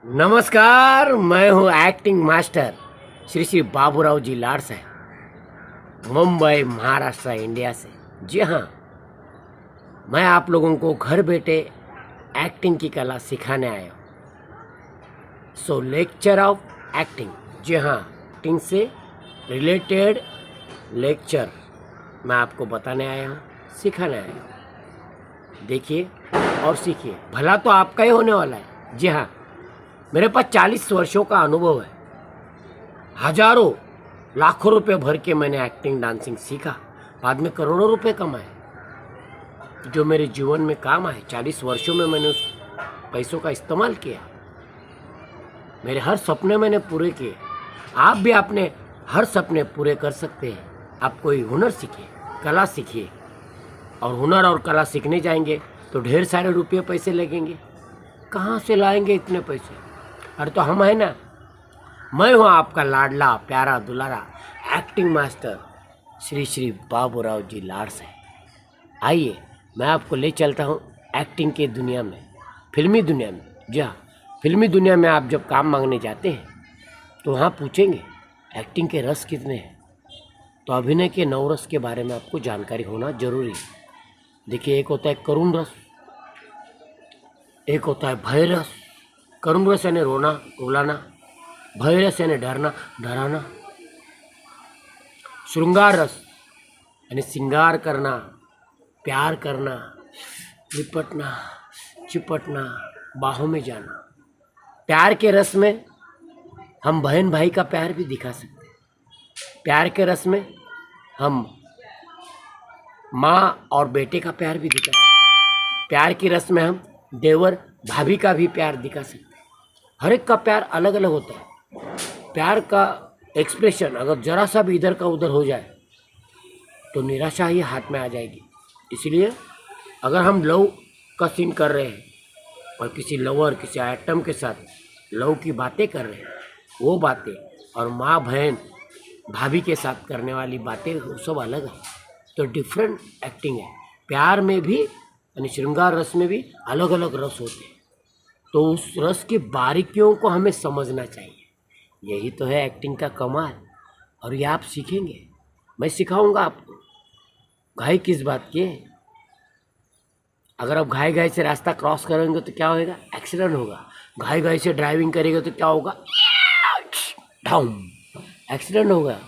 नमस्कार, मैं हूँ एक्टिंग मास्टर श्री श्री बाबूराव जी लाड साहब, मुंबई महाराष्ट्र इंडिया से। जी हाँ, मैं आप लोगों को घर बैठे एक्टिंग की कला सिखाने आया हूँ। So lecture of acting. जी हाँ, एक्टिंग से रिलेटेड लेक्चर मैं आपको बताने आया हूँ, सिखाने आया हूँ। देखिए और सीखिए, भला तो आपका ही होने वाला है। जी हाँ, मेरे पास 40 वर्षों का अनुभव है। हजारों लाखों रुपए भर के मैंने एक्टिंग डांसिंग सीखा, बाद में करोड़ों रुपए कमाए जो मेरे जीवन में काम आए। 40 वर्षों में मैंने उस पैसों का इस्तेमाल किया, मेरे हर सपने मैंने पूरे किए। आप भी अपने हर सपने पूरे कर सकते हैं। आप कोई हुनर सीखिए, कला सीखिए, और हुनर और कला सीखने जाएंगे तो ढेर सारे रुपये पैसे लगेंगे। कहाँ से लाएंगे इतने पैसे? अरे तो हम है ना, मैं हूँ आपका लाडला प्यारा दुलारा एक्टिंग मास्टर श्री श्री बाबूराव जी लाड से। आइए, मैं आपको ले चलता हूँ एक्टिंग के दुनिया में, फिल्मी दुनिया में। जी हाँ, फिल्मी दुनिया में आप जब काम मांगने जाते हैं तो वहाँ पूछेंगे एक्टिंग के रस कितने हैं, तो अभिनय के 9 रस के बारे में आपको जानकारी होना जरूरी है। देखिए, एक होता है करुण रस, एक होता है भय रस। करुण रस यानी रोना रुलाना, भय रस यानी डरना डराना, श्रृंगार रस यानी श्रृंगार करना, प्यार करना, लिपटना, चिपटना, बाहों में जाना। प्यार के रस में हम बहन भाई का प्यार भी दिखा सकते हैं। प्यार के रस में हम माँ और बेटे का प्यार भी दिखा सकते हैं। प्यार की रस में हम देवर भाभी का भी प्यार दिखा सकते हैं। हर एक का प्यार अलग अलग होता है। प्यार का एक्सप्रेशन अगर जरा सा भी इधर का उधर हो जाए तो निराशा ही हाथ में आ जाएगी। इसलिए अगर हम लव का सीन कर रहे हैं और किसी लवर, किसी आइटम के साथ लव की बातें कर रहे हैं, वो बातें और माँ बहन भाभी के साथ करने वाली बातें वो सब अलग है। तो डिफरेंट एक्टिंग है। प्यार में भी यानी श्रृंगार रस में भी अलग अलग रस होते हैं। तो उस रस की बारीकियों को हमें समझना चाहिए। यही तो है एक्टिंग का कमाल, और ये आप सीखेंगे, मैं सिखाऊंगा आपको। घाई किस बात की है? अगर आप घाई घाई से रास्ता क्रॉस करेंगे तो क्या होगा? एक्सीडेंट होगा। घाई घाई से ड्राइविंग करेंगे तो क्या होगा? डाउन, एक्सीडेंट होगा।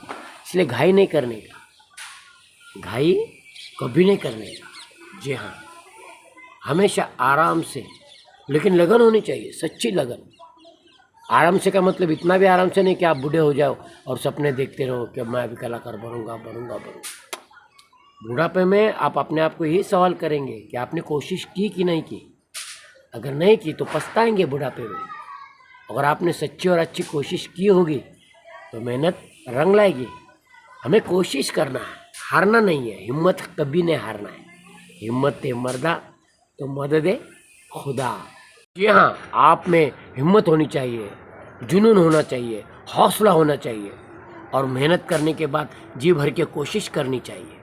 इसलिए घाई नहीं करने का, घाई कभी नहीं करने का। जी हाँ, हमेशा आराम से, लेकिन लगन होनी चाहिए, सच्ची लगन। आराम से का मतलब इतना भी आराम से नहीं कि आप बूढ़े हो जाओ और सपने देखते रहो कि मैं अभी कलाकार बनूंगा बनूंगा बनूंगा। बुढ़ापे में आप अपने आप को यही सवाल करेंगे कि आपने कोशिश की कि नहीं की। अगर नहीं की तो पछताएंगे बुढ़ापे में। अगर आपने सच्ची और अच्छी कोशिश की होगी तो मेहनत रंग लाएगी। हमें कोशिश करना है, हारना नहीं है। हिम्मत कभी नहीं हारना है। हिम्मत है मर्दा तो मदद है खुदा। जी हाँ, आप में हिम्मत होनी चाहिए, जुनून होना चाहिए, हौसला होना चाहिए, और मेहनत करने के बाद जी भर के कोशिश करनी चाहिए।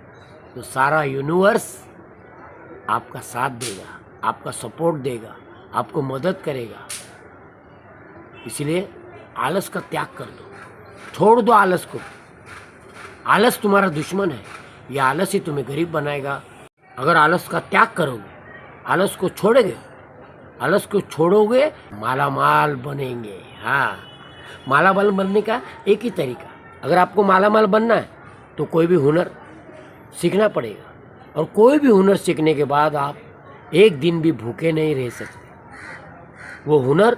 तो सारा यूनिवर्स आपका साथ देगा, आपका सपोर्ट देगा, आपको मदद करेगा। इसलिए आलस का त्याग कर दो, छोड़ दो आलस को। आलस तुम्हारा दुश्मन है, यह आलस ही तुम्हें गरीब बनाएगा। अगर आलस का त्याग करोगे, आलस को छोड़ोगे, आलस को छोड़ोगे, मालामाल बनेंगे। हाँ, मालामाल बनने का एक ही तरीका, अगर आपको मालामाल बनना है तो कोई भी हुनर सीखना पड़ेगा। और कोई भी हुनर सीखने के बाद आप एक दिन भी भूखे नहीं रह सकते। वो हुनर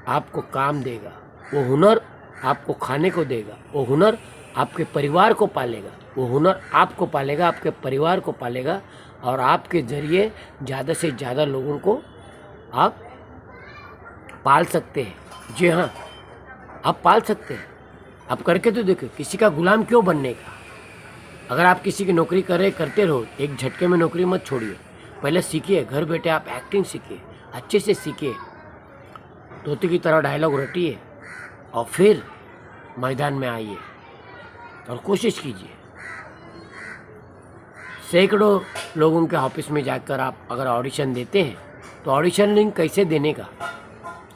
आपको काम देगा, वो हुनर आपको खाने को देगा, वो हुनर आपके परिवार को पालेगा, वो हुनर आपको पालेगा, आपके परिवार को पालेगा, और आपके ज़रिए ज़्यादा से ज़्यादा लोगों को आप पाल सकते हैं। जी हाँ, आप पाल सकते हैं। आप करके तो देखो, किसी का गुलाम क्यों बनने का? अगर आप किसी की नौकरी करते रहो, एक झटके में नौकरी मत छोड़िए। पहले सीखिए, घर बैठे आप एक्टिंग सीखिए, अच्छे से सीखिए, तोते की तरह डायलॉग रटिए, और फिर मैदान में आइए और कोशिश कीजिए। सैकड़ों लोगों के ऑफिस में जाकर आप अगर ऑडिशन देते हैं तो ऑडिशन लिंक कैसे देने का,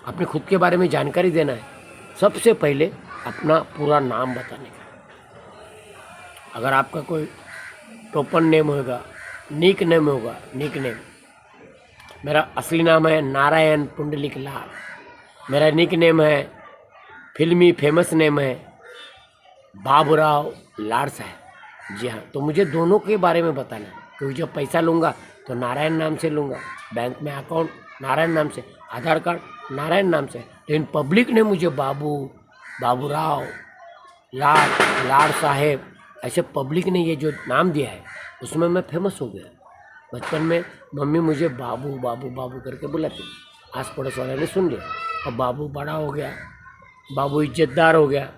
अपने खुद के बारे में जानकारी देना है, सबसे पहले अपना पूरा नाम बताने का। अगर आपका कोई टोपन नेम होगा, निक नेम होगा, निक नेम, मेरा असली नाम है नारायण पुंडलिक लाल, मेरा निक नेम है, फिल्मी फेमस नेम है बाबूराव लाड साहब। जी हाँ, तो मुझे दोनों के बारे में बताना है, क्योंकि जब पैसा लूँगा तो नारायण नाम से लूँगा, बैंक में अकाउंट नारायण नाम से, आधार कार्ड नारायण नाम से, लेकिन पब्लिक ने मुझे बाबू, बाबूराव, लाड साहेब, ऐसे पब्लिक ने ये जो नाम दिया है उसमें मैं फेमस हो गया। बचपन में मम्मी मुझे बाबू बाबू बाबू करके बुलाती, आस पड़ोस वाले ने सुन लिया, अब बाबू बड़ा हो गया, बाबू इज्जतदार हो गया,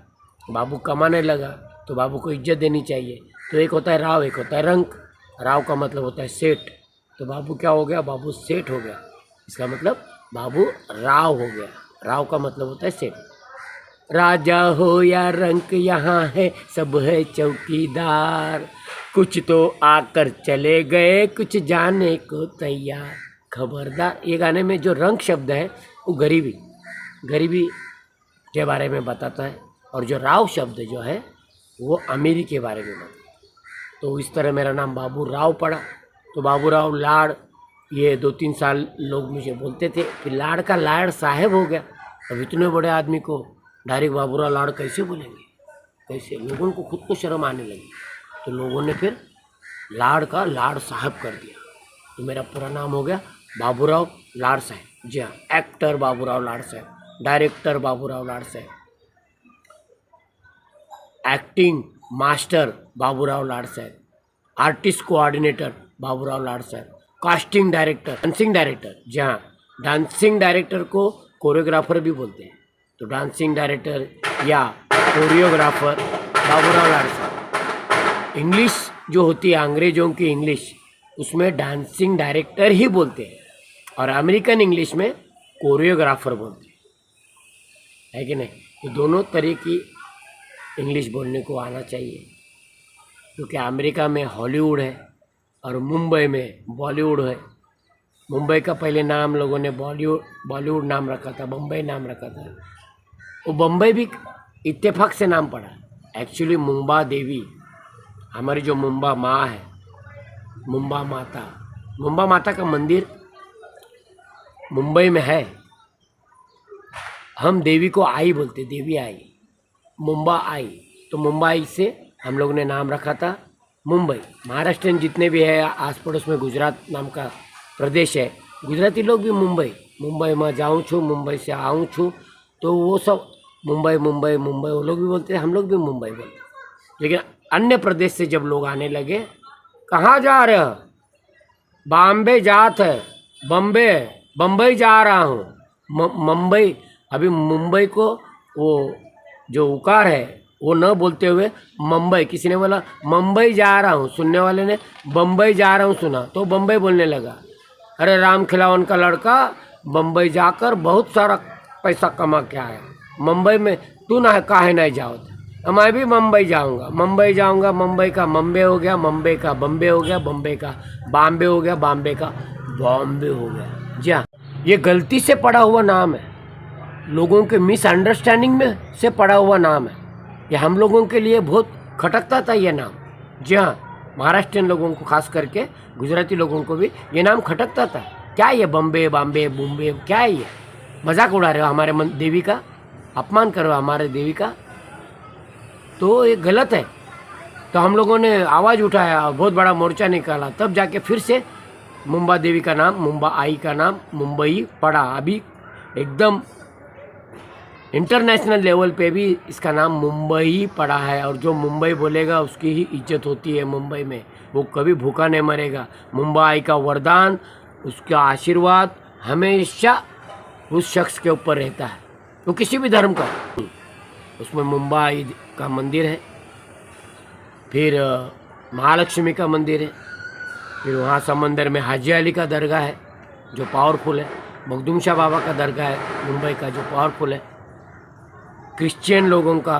बाबू कमाने लगा, तो बाबू को इज्जत देनी चाहिए। तो एक होता है राव, एक होता है रंक। राव का मतलब होता है सेठ, तो बाबू क्या हो गया, बाबू सेठ हो गया, इसका मतलब बाबू राव हो गया। राव का मतलब होता है सेठ। राजा हो या रंक यहाँ है सब है चौकीदार, कुछ तो आकर चले गए कुछ जाने को तैयार, खबरदार। ये गाने में जो रंक शब्द है वो गरीबी के बारे में बताता है, और जो राव शब्द जो है वो अमीरी के बारे में बताता है। तो इस तरह मेरा नाम बाबू राव पड़ा। तो बाबू राव लाड, ये 2-3 साल लोग मुझे बोलते थे, फिर लाड का लाड साहेब हो गया। अब इतने बड़े आदमी को डायरेक्ट बाबूराव लाड कैसे बोलेंगे, कैसे? लोगों को खुद को शर्म आने लगी, तो लोगों ने फिर लाड का लाड साहब कर दिया। तो मेरा पूरा नाम हो गया बाबूराव लाड साहब। जी हाँ, एक्टर बाबूराव लाड साहब, डायरेक्टर बाबूराव लाड साहब, एक्टिंग मास्टर बाबूराव लाड साहब, आर्टिस्ट कोऑर्डिनेटर बाबूराव लाड साहब, कास्टिंग डायरेक्टर, डांसिंग डायरेक्टर। जी हाँ, डांसिंग डायरेक्टर को कोरियोग्राफर भी बोलते हैं, तो डांसिंग डायरेक्टर या कोरियोग्राफर बाबूराव लाड साहब। इंग्लिश जो होती है अंग्रेजों की इंग्लिश, उसमें डांसिंग डायरेक्टर ही बोलते हैं, और अमेरिकन इंग्लिश में कोरियोग्राफर बोलते हैं, है कि नहीं? तो दोनों तरह की इंग्लिश बोलने को आना चाहिए, क्योंकि अमेरिका में हॉलीवुड है और मुंबई में बॉलीवुड है। मुंबई का पहले नाम लोगों ने बॉलीवुड नाम रखा था, बम्बई नाम रखा था। वो बम्बई भी इत्तेफाक से नाम पड़ा, एक्चुअली मुंबा देवी, हमारी जो मुंबा माँ है, मुंबा माता का मंदिर मुंबई में है। हम देवी को आई बोलते, देवी आई, मुंबा आई, तो मुंबई से हम लोग ने नाम रखा था मुंबई। महाराष्ट्र जितने भी है आस पड़ोस में, गुजरात नाम का प्रदेश है, गुजराती लोग भी मुंबई में जाऊँ छू, मुंबई से आऊँ छू, तो वो सब मुंबई वो लोग भी बोलते हैं, हम लोग भी मुंबई बोलते हैं। लेकिन अन्य प्रदेश से जब लोग आने लगे, कहाँ जा रहे हो? बॉम्बे जात है, बम्बई जा रहा हूँ। मुंबई, अभी मुंबई को वो जो उकार है वो न बोलते हुए मुंबई, किसी ने बोला मुंबई जा रहा हूँ, सुनने वाले ने बम्बई जा रहा हूँ सुना, तो बम्बई बोलने लगा। अरे राम खिलावन का लड़का बम्बई जाकर बहुत सारा पैसा कमा के आया, मुंबई में तू ना काहे नहीं जाओ? मैं भी मुंबई जाऊंगा, मुंबई का मुंबई हो गया, मुंबई का बम्बे हो गया, बम्बे का बॉम्बे हो गया, बॉम्बे का बॉम्बे हो गया। जी हाँ, ये गलती से पड़ा हुआ नाम है, लोगों के मिसअंडरस्टैंडिंग में से पड़ा हुआ नाम है। ये हम लोगों के लिए बहुत खटकता था ये नाम। जी हाँ, महाराष्ट्रियन लोगों को खास करके, गुजराती लोगों को भी ये नाम खटकता था। क्या ये बम्बे बुम्बे, क्या है ये? मजाक उड़ा रहे हो हमारे देवी का, अपमान कर रहे हो हमारे देवी का, तो ये गलत है। तो हम लोगों ने आवाज़ उठाया, बहुत बड़ा मोर्चा निकाला, तब जाके फिर से मुंबा देवी का नाम, मुंबा आई का नाम मुंबई पड़ा। अभी एकदम इंटरनेशनल लेवल पे भी इसका नाम मुंबई पड़ा है, और जो मुंबई बोलेगा उसकी ही इज्जत होती है मुंबई में, वो कभी भूखा नहीं मरेगा। मुंबई का वरदान, उसका आशीर्वाद हमेशा उस शख्स के ऊपर रहता है, वो किसी भी धर्म का। उसमें मुंबई का मंदिर है, फिर महालक्ष्मी का मंदिर है, फिर वहाँ समंदर में हाजी अली का दरगाह है जो पावरफुल है, मखदूम शाह बाबा का दरगाह है मुंबई का जो पावरफुल है, क्रिश्चियन लोगों का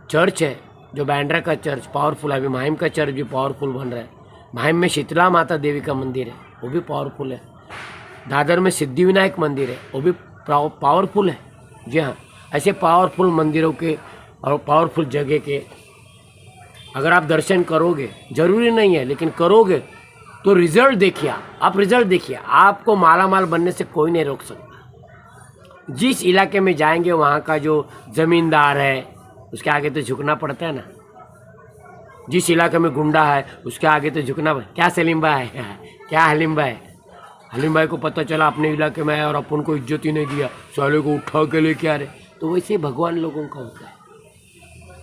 चर्च है जो बैंड्रा का चर्च पावरफुल है, अभी माहिम का चर्च भी पावरफुल बन रहा है। माहिम में शीतला माता देवी का मंदिर है, वो भी पावरफुल है। दादर में सिद्धिविनायक मंदिर है, वो भी पावरफुल है। जी हाँ, ऐसे पावरफुल मंदिरों के और पावरफुल जगह के अगर आप दर्शन करोगे, जरूरी नहीं है लेकिन करोगे तो रिजल्ट देखिए, आप रिजल्ट देखिए, आपको मालामाल बनने से कोई नहीं रोक सकता। जिस इलाके में जाएंगे वहाँ का जो ज़मींदार है उसके आगे तो झुकना पड़ता है ना। जिस इलाके में गुंडा है उसके आगे तो झुकना पड़ता। क्या सलीम भाई, क्या हलीम भाई, हलीम भाई को पता चला अपने इलाके में आया और अपन को इज्जत ही नहीं दिया, साले को उठा के लेके आ रहे। तो वैसे ही भगवान लोगों का होता है।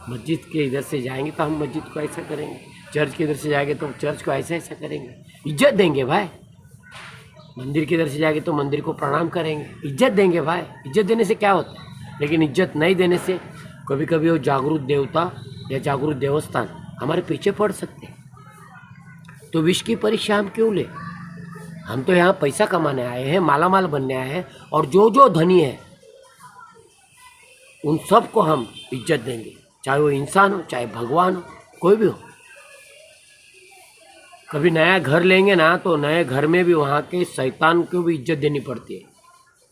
मस्जिद के इधर से जाएंगे तो हम मस्जिद को ऐसा करेंगे, चर्च के इधर से जाएंगे तो चर्च को ऐसा ऐसा करेंगे, इज्जत देंगे भाई। मंदिर के इधर से जाएंगे तो मंदिर को प्रणाम करेंगे, इज्जत देंगे भाई। इज्जत देने से क्या होता है, लेकिन इज्जत नहीं देने से कभी कभी वो जागरूक देवता या जागरूक देवस्थान हमारे पीछे पड़ सकते हैं। तो विष की परीक्षा हम क्यों ले? हम तो यहाँ पैसा कमाने आए हैं, मालामाल बनने आए हैं, और जो जो धनी है उन सबको हम इज्जत देंगे, चाहे वो इंसान हो, चाहे भगवान हो, कोई भी हो। कभी नया घर लेंगे ना तो नए घर में भी वहाँ के शैतान को भी इज्जत देनी पड़ती है।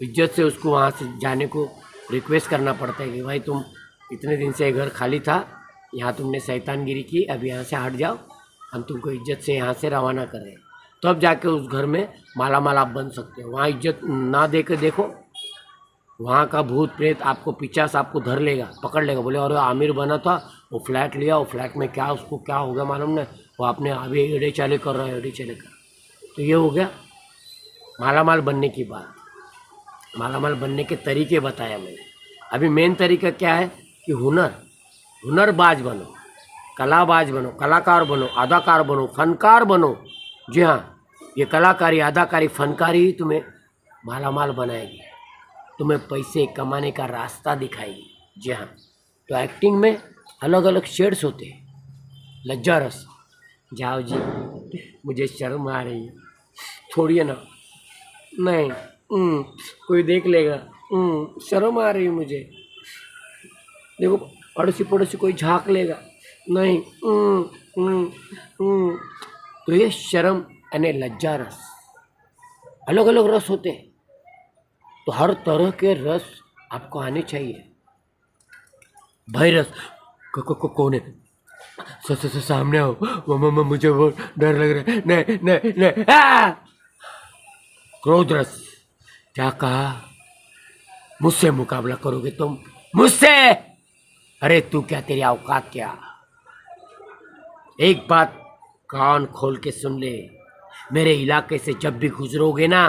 इज्जत से उसको वहाँ से जाने को रिक्वेस्ट करना पड़ता है कि भाई तुम इतने दिन से घर खाली था, यहाँ तुमने शैतानगिरी की, अब यहाँ से हट जाओ, हम तुमको इज्जत से यहाँ से रवाना कर रहे हैं। तब जाके उस घर में मालामाल आप बन सकते हो। वहाँ इज्जत ना दे के देखो, वहाँ का भूत प्रेत आपको पीछा से आपको धर लेगा, पकड़ लेगा। बोले और आमिर बना था, वो फ्लैट लिया, वो फ्लैट में क्या उसको क्या हो गया मालूम नहीं, वो आपने अभी एड़े चाले कर रहा है, एड़े चाले कर। तो ये हो गया मालामाल बनने की बात। मालामाल बनने के तरीके बताया मैंने। अभी मेन तरीका क्या है कि हुनरबाज बनो, कलाबाज बनो, कलाकार बनो, अदाकार बनो, फनकार बनो। जी हाँ, ये कलाकारी, अदाकारी, फनकारी ही तुम्हें मालामाल बनाएगी, तुम्हें पैसे कमाने का रास्ता दिखाएगी। जी हाँ, तो एक्टिंग में अलग अलग शेड्स होते हैं। लज्जा रस, जाओ जी, मुझे शर्म आ रही है, छोड़िए ना, नहीं कोई देख लेगा, शर्म आ रही है मुझे, देखो अड़ोसी पड़ोसी कोई झाँक लेगा, नहीं तो ये शर्म यानी लज्जा रस। अलग अलग रस होते हैं, तो हर तरह के रस आपको आने चाहिए। भय रस कौन है, सामने आओ, मम्मा मुझे बहुत डर लग रहा है, नहीं नहीं नहीं। क्रोध रस, क्या कहा, मुझसे मुकाबला करोगे तुम, मुझसे? अरे तू क्या, तेरी औकात क्या? एक बात कान खोल के सुन ले, मेरे इलाके से जब भी गुजरोगे ना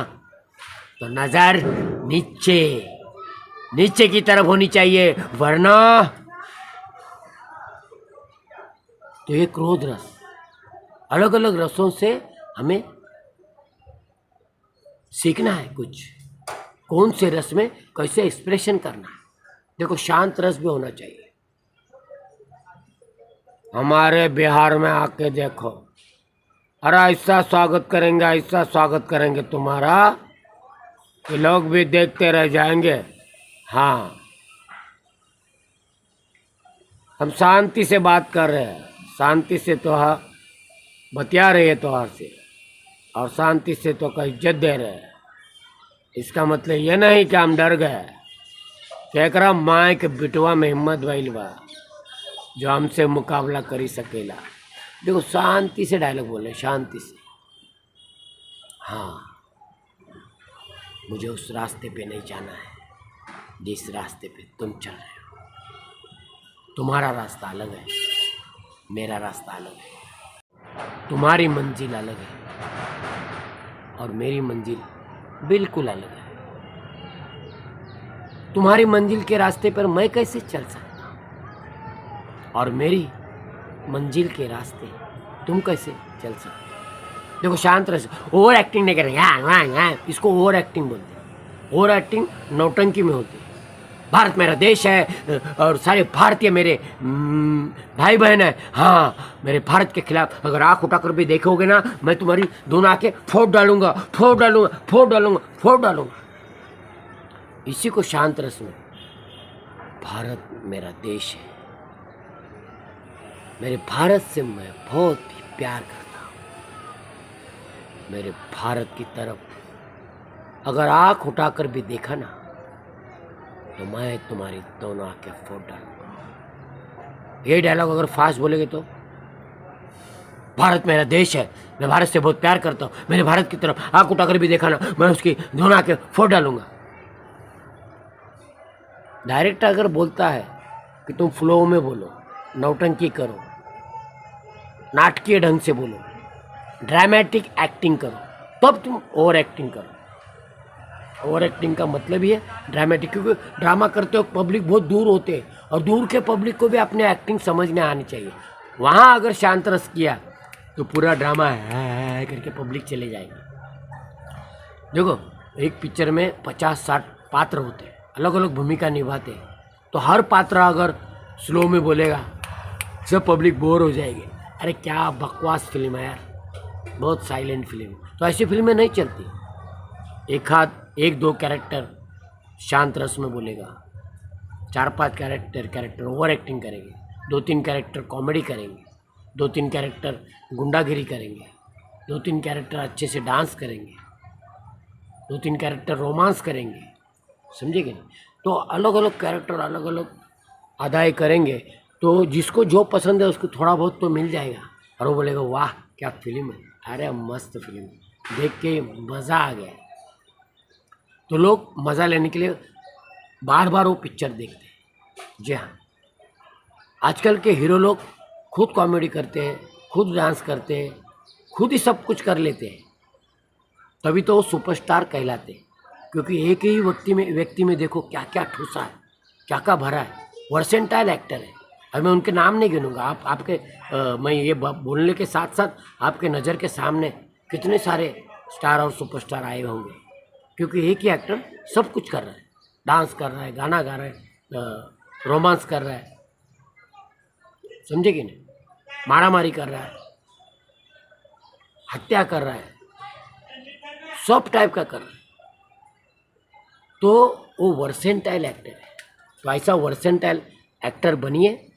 तो नजर नीचे नीचे की तरफ होनी चाहिए, वरना। तो ये क्रोध रस, अलग अलग रसों से हमें सीखना है कुछ, कौन से रस में कैसे एक्सप्रेशन करना है। देखो शांत रस भी होना चाहिए। हमारे बिहार में आके देखो, अरे ऐसा स्वागत करेंगे, ऐसा स्वागत करेंगे तुम्हारा कि लोग भी देखते रह जाएंगे। हाँ, हम शांति से बात कर रहे हैं, शांति से तो बतिया रहे हैं तोहार से, और शांति से तो का इज्जत दे रहे हैं। इसका मतलब ये नहीं कि हम डर गए। केकरा माए के बिटवा में हिम्मत भइल बा जो हमसे मुकाबला करी सकेला। देखो शांति से डायलॉग बोले, शांति से। हाँ, मुझे उस रास्ते पे नहीं जाना है जिस रास्ते पे तुम चल रहे हो। तुम्हारा रास्ता अलग है, मेरा रास्ता अलग है, तुम्हारी मंजिल अलग है और मेरी मंजिल बिल्कुल अलग है। तुम्हारी मंजिल के रास्ते पर मैं कैसे चल सकता हूँ, और मेरी मंजिल के रास्ते तुम कैसे चल सकते हो। देखो शांत रहो, ओवर एक्टिंग नहीं करेंगे, इसको ओवर एक्टिंग बोलते हैं। ओवर एक्टिंग नौटंकी में होती है। भारत मेरा देश है और सारे भारतीय मेरे भाई बहन है। हाँ, मेरे भारत के खिलाफ अगर आँख उठाकर भी देखोगे ना, मैं तुम्हारी दोनों आँखें फोड़ डालूंगा, फोड़ डालूंगा, फोड़ डालूंगा, फोड़ डालूंगा। इसी को शांत रस में, भारत मेरा देश है, मेरे भारत से मैं बहुत ही प्यार करता हूँ। मेरे भारत की तरफ अगर आँख उठाकर भी देखा ना तो मैं तुम्हारी दोनों आंखें फोड़ डालूंगा। ये डायलॉग अगर फास्ट बोलेगे तो, भारत मेरा देश है, मैं भारत से बहुत प्यार करता हूँ, मेरे भारत की तरफ आंख उठाकर भी देखा ना, मैं उसकी दोनों आंखें फोड़ डालूंगा। डायरेक्टर अगर बोलता है कि तुम फ्लो में बोलो, नौटंकी करो, नाटकीय ढंग से बोलो, ड्रामेटिक एक्टिंग करो, तब तुम ओवर एक्टिंग करो। ओवर एक्टिंग का मतलब ही है ड्रामेटिक, क्योंकि ड्रामा करते हो पब्लिक बहुत दूर होते हैं और दूर के पब्लिक को भी अपने एक्टिंग समझ में आनी चाहिए। वहाँ अगर शांत रस किया तो पूरा ड्रामा है करके पब्लिक चले जाएगी। देखो एक पिक्चर में 50-60 पात्र होते हैं, अलग अलग भूमिका निभाते हैं, तो हर पात्र अगर स्लो में बोलेगा सब पब्लिक बोर हो जाएगी। अरे क्या बकवास फिल्म है यार, बहुत साइलेंट फिल्म। तो ऐसी फिल्में नहीं चलती। एक दो कैरेक्टर शांत रस में बोलेगा, 4-5 कैरेक्टर ओवर एक्टिंग करेंगे, 2-3 कैरेक्टर कॉमेडी करेंगे, 2-3 कैरेक्टर गुंडागिरी करेंगे, 2-3 कैरेक्टर अच्छे से डांस करेंगे, 2-3 कैरेक्टर रोमांस करेंगे, समझे कि नहीं? तो अलग अलग कैरेक्टर अलग अलग अदाएँ करेंगे, तो जिसको जो पसंद है उसको थोड़ा बहुत तो मिल जाएगा और वो बोलेगा वाह क्या फिल्म है, अरे मस्त फिल्म है, देख के मज़ा आ गया। तो लोग मज़ा लेने के लिए बार बार वो पिक्चर देखते हैं। जी हाँ, आजकल के हीरो लोग खुद कॉमेडी करते हैं, खुद डांस करते हैं, खुद ही सब कुछ कर लेते हैं, तभी तो वो सुपरस्टार कहलाते हैं। क्योंकि एक ही व्यक्ति में देखो क्या क्या ठूसा है, क्या क्या भरा है, वर्सेंटाइल एक्टर है। अब मैं उनके नाम नहीं गिनूंगा, मैं ये बोलने के साथ साथ आपके नज़र के सामने कितने सारे स्टार और सुपरस्टार आए होंगे, क्योंकि एक ही एक्टर सब कुछ कर रहा है, डांस कर रहा है, गाना गा रहा है, रोमांस कर रहा है, समझे कि नहीं, मारामारी कर रहा है, हत्या कर रहा है, सब टाइप का कर रहा है। तो वो वर्सेंटाइल एक्टर है। तो ऐसा वर्सेंटाइल एक्टर बनिए,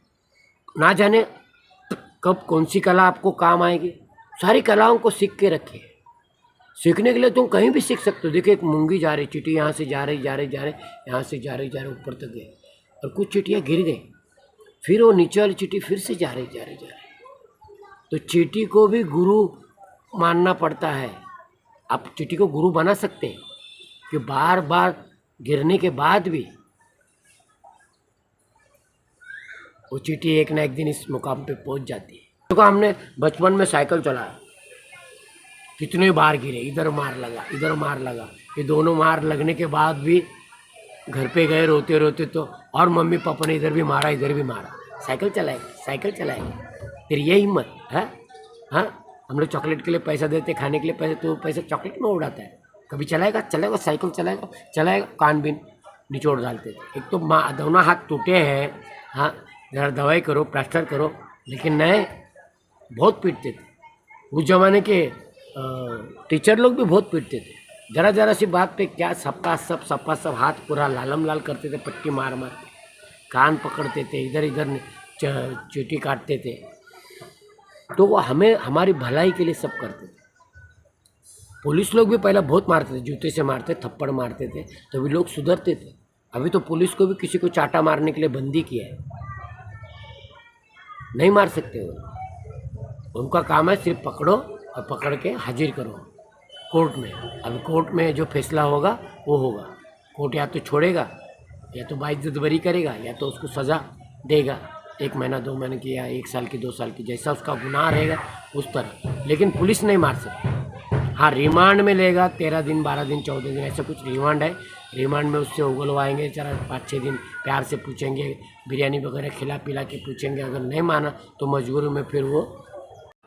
ना जाने कब कौन सी कला आपको काम आएगी। सारी कलाओं को सीख के रखिए। सीखने के लिए तुम कहीं भी सीख सकते हो। देखिए एक मूंगी जा रही, चींटी यहाँ से जा रही यहाँ से जा रही ऊपर तक गई, और कुछ चींटियाँ गिर गई, फिर वो नीचे वाली चींटी फिर से जा रही। तो चींटी को भी गुरु मानना पड़ता है। आप चींटी को गुरु बना सकते हैं कि बार बार गिरने के बाद भी वो चींटी एक ना एक दिन इस मुकाम पे पहुंच जाती है। देखो हमने बचपन में साइकिल चलाया, कितने बार गिरे, इधर मार लगा, ये दोनों मार लगने के बाद भी घर पे गए रोते रोते, तो और मम्मी पापा ने इधर भी मारा, साइकिल चलाएगा, फिर ये हिम्मत है। हाँ, हम लोग चॉकलेट के लिए पैसा देते, खाने के लिए पैसे, तो पैसा चॉकलेट में उड़ाता है। कभी चलाएगा साइकिल चलाएगा, कान बीन निचोड़ डालते थे। एक तो दोनों हाथ टूटे हैं, हाँ जरा दवाई करो, प्लास्टर करो, लेकिन नए बहुत पीटते थे। उस जमाने के टीचर लोग भी बहुत पीटते थे। जरा सी बात पे क्या सबका सब हाथ पूरा लालम लाल करते थे, पट्टी मार के कान पकड़ते थे, इधर चींटी काटते थे। तो वो हमारी भलाई के लिए सब करते थे। पुलिस लोग भी पहले बहुत मारते थे, जूते से मारते, थप्पड़ मारते थे, तभी लोग सुधरते थे। अभी तो पुलिस को भी किसी को चाटा मारने के लिए बंदी किया है, नहीं मार सकते वो। उनका काम है सिर्फ पकड़ो और पकड़ के हाजिर करो कोर्ट में। अभी कोर्ट में जो फैसला होगा वो होगा। कोर्ट या तो छोड़ेगा, या तो बाइज्जत बरी करेगा, या तो उसको सज़ा देगा, 1 महीना 2 महीने की, या 1 साल की, 2 साल की, जैसा उसका गुनाह रहेगा उस तरह। लेकिन पुलिस नहीं मार सकती। हाँ, रिमांड में लेगा 13 दिन, 12 दिन, 14 दिन, ऐसा कुछ रिमांड है। रिमांड में उससे उगलवाएंगे, 4-5-6 दिन प्यार से पूछेंगे, बिरयानी वगैरह खिला पिला के पूछेंगे। अगर नहीं माना तो मजबूरी में फिर वो,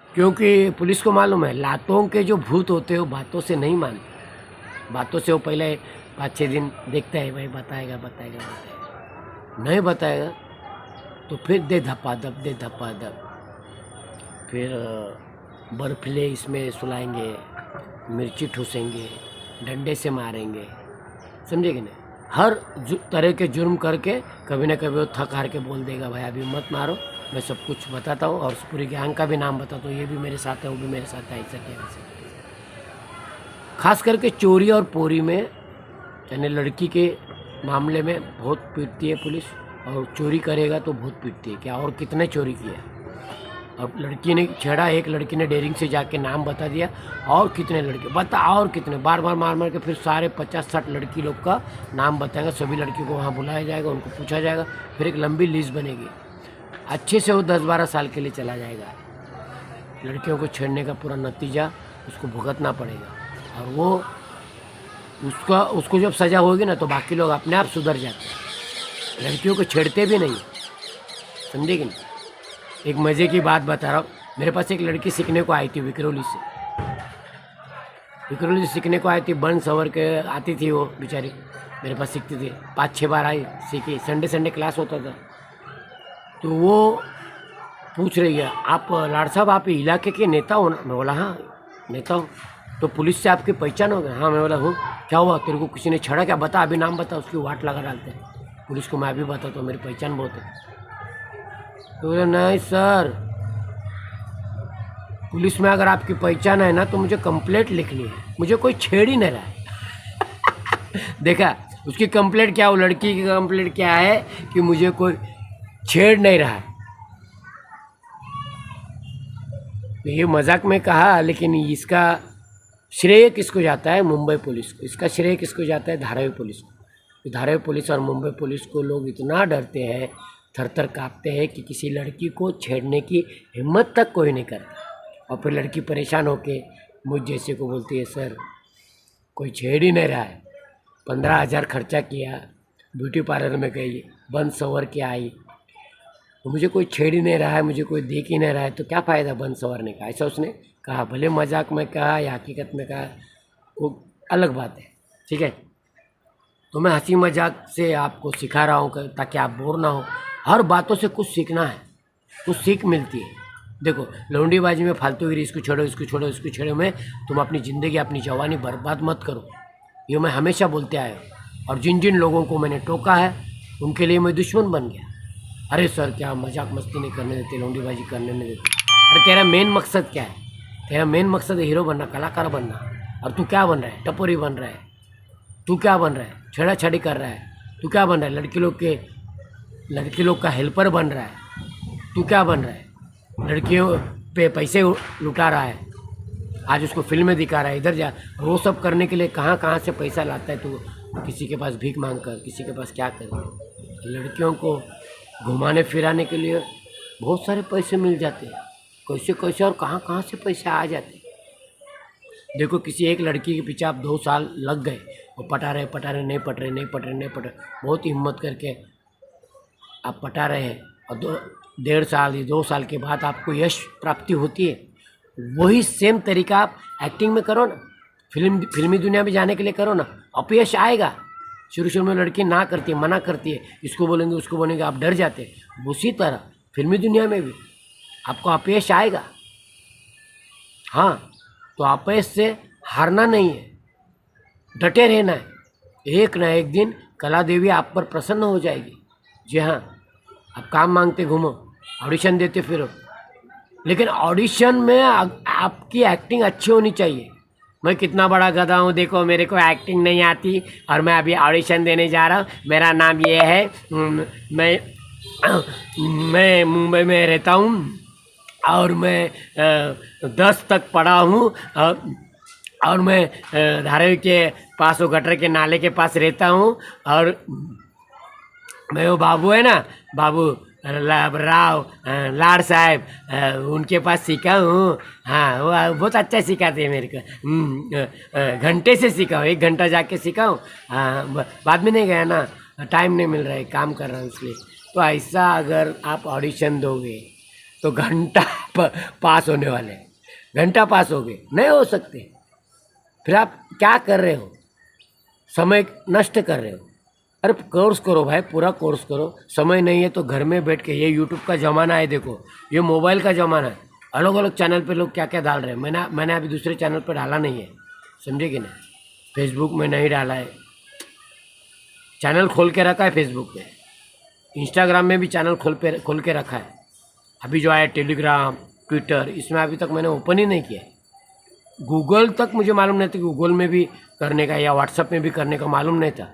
क्योंकि पुलिस को मालूम है लातों के जो भूत होते हैं वो बातों से नहीं मानते। बातों से वो पहले 5-6 दिन देखता है, भाई बताएगा, नहीं बताएगा तो फिर दे धप्पा धप, फिर बर्फीले इसमें सुलाएंगे, मिर्ची ठूसेंगे, डंडे से मारेंगे, समझे कि नहीं। हर तरह के जुर्म करके कभी ना कभी वो थक हार के बोल देगा, भाई अभी मत मारो, मैं सब कुछ बताता हूँ और पूरी गैंग का भी नाम बताता हूँ, ये भी मेरे साथ है, वो भी मेरे साथ है, ऐसा क्या। खास करके चोरी और पोरी में, यानी लड़की के मामले में बहुत पीटती है पुलिस, और चोरी करेगा तो बहुत पीटती है। क्या और कितने चोरी किया, और लड़की ने छेड़ा, एक लड़की ने डेयरिंग से जाके नाम बता दिया, और कितने लड़के बता, और कितने बार बार मार मार के फिर सारे 50-60 लड़की लोग का नाम बताएंगे। सभी लड़कियों को वहाँ बुलाया जाएगा, उनको पूछा जाएगा, फिर एक लंबी लिस्ट बनेगी। अच्छे से वो 10-12 साल के लिए चला जाएगा। लड़कियों को छेड़ने का पूरा नतीजा उसको भुगतना पड़ेगा, और वो उसको जब सज़ा होगी ना तो बाकी लोग अपने आप सुधर जाते हैं, लड़कियों को छेड़ते भी नहीं, समझे कि नहीं। एक मज़े की बात बता रहा हूँ, मेरे पास एक लड़की सीखने को आई थी विकरौली से सीखने को आई थी। बन सवर के आती थी वो बेचारी, मेरे पास सीखती थी, 5-6 बार आई, सीखी। संडे क्लास होता था, तो वो पूछ रही है, आप लाड साहब आप इलाके के नेता हो ना? मैं बोला हाँ नेता हूँ। तो पुलिस से आपकी पहचान हो गई? हाँ। मैं बोला हूँ। क्या हुआ, तेरे को किसी ने छेड़ा क्या? बता, अभी नाम बता। उसकी वाट लगा डालते हैं पुलिस को। मैं भी बताता हूँ, मेरी पहचान बहुत है। तो बोले नहीं सर, पुलिस में अगर आपकी पहचान है ना तो मुझे कंप्लेंट लिखनी है, मुझे कोई छेड़ ही नहीं रहा है। देखा उसकी कंप्लेंट क्या, वो लड़की की कंप्लेंट क्या है कि मुझे कोई छेड़ नहीं रहा है। तो ये मजाक में कहा, लेकिन इसका श्रेय किसको जाता है? मुंबई पुलिस को। इसका श्रेय किसको जाता है? धारावी पुलिस को। धारावी पुलिस और मुंबई पुलिस को लोग इतना डरते हैं, थर-थर काँपते हैं कि किसी लड़की को छेड़ने की हिम्मत तक कोई नहीं करता। और फिर लड़की परेशान होके मुझ जैसे को बोलती है, सर कोई छेड़ ही नहीं रहा है, 15,000 खर्चा किया, ब्यूटी पार्लर में गई, बन सवर के आई, तो मुझे कोई छेड़ ही नहीं रहा है, मुझे कोई देख ही नहीं रहा है, तो क्या फ़ायदा बन संवरने का? ऐसा उसने कहा। भले मजाक में कहा या हकीकत में कहा, वो अलग बात है, ठीक है। तो मैं हंसी मजाक से आपको सिखा रहा हूँ ताकि आप बोर ना हो। हर बातों से कुछ सीखना है, कुछ सीख मिलती है। देखो लौंडीबाजी में फालतूगिरी, इसको छोड़ो इसको छोड़ो इसको छोड़ो में तुम अपनी ज़िंदगी अपनी जवानी बर्बाद मत करो, ये मैं हमेशा बोलते आया हूँ। और जिन जिन लोगों को मैंने टोका है उनके लिए मैं दुश्मन बन गया। अरे सर क्या मजाक मस्ती नहीं करने देते, लौंडीबाजी करने नहीं देते। अरे तेरा मेन मकसद क्या है? तेरा मेन मकसद है हीरो बनना, कलाकार बनना, और तू क्या बन रहा है? टपोरी बन रहा है। तू क्या बन रहा है? छेड़ाछाड़ी कर रहा है। तू क्या बन रहा है? लड़की लोग का हेल्पर बन रहा है। तू क्या बन रहा है? लड़कियों पे पैसे लुटा रहा है, आज उसको फिल्म में दिखा रहा है, इधर जा। वो सब करने के लिए कहाँ कहाँ से पैसा लाता है तू? किसी के पास भीख मांग कर, किसी के पास क्या कर। लड़कियों को घुमाने फिराने के लिए बहुत सारे पैसे मिल जाते हैं, कैसे कैसे और कहाँ कहाँ से पैसे आ जाते हैं। देखो किसी एक लड़की के पीछे आप 2 साल लग गए, और पटा रहे नहीं पट रहे, बहुत हिम्मत करके आप पटा रहे हैं, और 1.5 साल के बाद आपको यश प्राप्ति होती है। वही सेम तरीका आप एक्टिंग में करो ना, फिल्मी दुनिया में जाने के लिए करो ना, अपयश आएगा। शुरू में लड़की ना करती है, मना करती है, इसको बोलेंगे उसको बोलेंगे, आप डर जाते हैं। उसी तरह फिल्मी दुनिया में भी आपको अपयश आएगा। हाँ, तो अपयश से हारना नहीं है, डटे रहना है। एक ना एक दिन कला देवी आप पर प्रसन्न हो जाएगी। जी हाँ, आप काम मांगते घूमो, ऑडिशन देते फिरो, लेकिन ऑडिशन में आपकी एक्टिंग अच्छी होनी चाहिए। मैं कितना बड़ा गधा हूँ, देखो मेरे को एक्टिंग नहीं आती और मैं अभी ऑडिशन देने जा रहा हूँ, मेरा नाम ये है, मैं मुंबई में रहता हूँ और मैं 10 तक पढ़ा हूँ, और मैं धारावी के पास, वो गटर के नाले के पास रहता हूँ, और मैं वो बाबू है ना, बाबू राव लाड साहब, उनके पास सीखा हूँ। हाँ, वो बहुत अच्छा सिखाते हैं मेरे को, घंटे से सीखा हूँ, 1 घंटा जाके सीखा हूँ। हाँ, बाद में नहीं गया ना, टाइम नहीं मिल रहा है, काम कर रहा हूँ इसलिए। तो ऐसा अगर आप ऑडिशन दोगे तो घंटा पास होने वाले हैं, घंटा पास हो गए, नहीं हो सकते। फिर आप क्या कर रहे हो? समय नष्ट कर रहे हो। अरे कोर्स करो भाई, पूरा कोर्स करो। समय नहीं है तो घर में बैठ के, ये यूट्यूब का ज़माना है, देखो ये मोबाइल का ज़माना है, अलग अलग चैनल पे लोग क्या क्या डाल रहे हैं। मैंने अभी दूसरे चैनल पे डाला नहीं है, समझे कि नहीं। फेसबुक में नहीं डाला है, चैनल खोल के रखा है फेसबुक पे, इंस्टाग्राम में भी चैनल खोल के रखा है। अभी जो आया टेलीग्राम, ट्विटर, इसमें अभी तक मैंने ओपन ही नहीं किया। गूगल तक मुझे मालूम नहीं था कि गूगल में भी करने का या व्हाट्सएप में भी करने का मालूम नहीं था।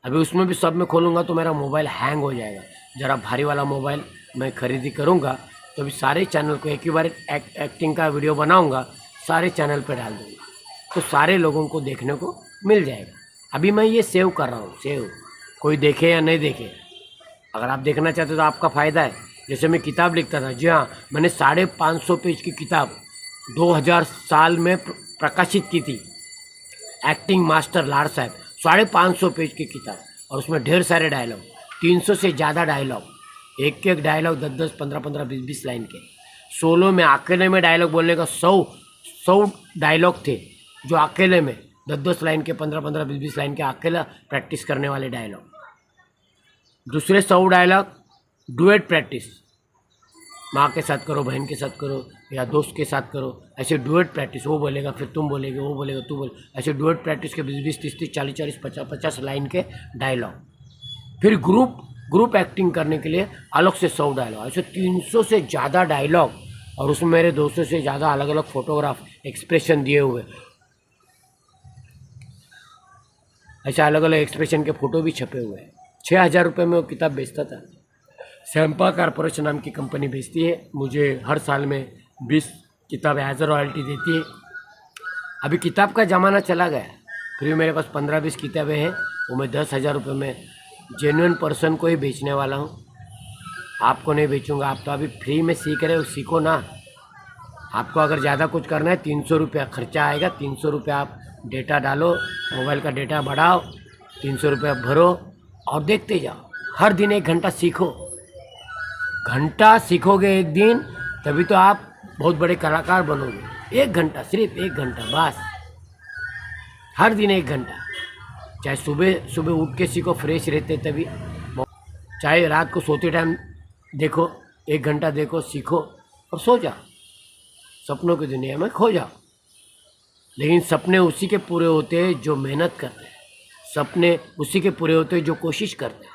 अभी उसमें भी सब में खोलूँगा तो मेरा मोबाइल हैंग हो जाएगा। ज़रा भारी वाला मोबाइल मैं खरीदी करूँगा तो अभी सारे चैनल को एक ही बार एक्टिंग का वीडियो बनाऊँगा, सारे चैनल पे डाल दूँगा तो सारे लोगों को देखने को मिल जाएगा। अभी मैं ये सेव कर रहा हूँ, सेव, कोई देखे या नहीं देखे, अगर आप देखना चाहते हो तो आपका फ़ायदा है। जैसे मैं किताब लिखता था, जी हाँ, मैंने 550 पेज की किताब 2000 साल में प्रकाशित की थी, एक्टिंग मास्टर लाड साहब, 550 पेज की किताब, और उसमें ढेर सारे डायलॉग, 300 से ज़्यादा डायलॉग, एक एक डायलॉग 10-10, 15-15, 20-20 लाइन के। सोलो में अकेले में डायलॉग बोलने का 100 डायलॉग थे, जो अकेले में 10-10 लाइन के, 15-15, 20-20 लाइन के अकेला प्रैक्टिस करने वाले डायलॉग। दूसरे 100 डायलॉग डुएट प्रैक्टिस, माँ के साथ करो, बहन के साथ करो या दोस्त के साथ करो, ऐसे डुएट प्रैक्टिस, वो बोलेगा फिर तुम बोलेगे, वो बोलेगा तू बोले, ऐसे डुएट प्रैक्टिस के 20-20, 30-30, 40-40, 50-50 लाइन के डायलॉग। फिर ग्रुप एक्टिंग करने के लिए अलग से 100 डायलॉग, ऐसे 300 से ज़्यादा डायलॉग, और उसमें मेरे दोस्तों से ज़्यादा अलग अलग फोटोग्राफ, एक्सप्रेशन दिए हुए, ऐसे अलग अलग एक्सप्रेशन के फ़ोटो भी छपे हुए हैं। 6000 रुपये में वो किताब बेचता था। सैम्पा कॉरपोरेशन नाम की कंपनी बेचती है, मुझे हर साल में 20 किताब एज अ रॉयल्टी देती है। अभी किताब का ज़माना चला गया, फिर भी मेरे पास 15-20 किताबें हैं, वो मैं 10,000 रुपये में जेन्युइन पर्सन को ही बेचने वाला हूँ। आपको नहीं बेचूँगा, आप तो अभी फ्री में सीख रहे हो, सीखो ना। आपको अगर ज़्यादा कुछ करना है 300 रुपया खर्चा आएगा, 300 रुपया आप डेटा डालो, मोबाइल का डेटा बढ़ाओ, 300 रुपया भरो और देखते जाओ। हर दिन 1 घंटा सीखो, घंटा सीखोगे एक दिन, तभी तो आप बहुत बड़े कलाकार बनोगे। 1 घंटा, सिर्फ 1 घंटा बस, हर दिन 1 घंटा। चाहे सुबह सुबह उठ के सीखो, फ्रेश रहते तभी, चाहे रात को सोते टाइम देखो, 1 घंटा देखो, सीखो और सो जाओ, सपनों की दुनिया में खो जाओ। लेकिन सपने उसी के पूरे होते हैं जो मेहनत करते हैं, सपने उसी के पूरे होते हैं जो कोशिश करते हैं,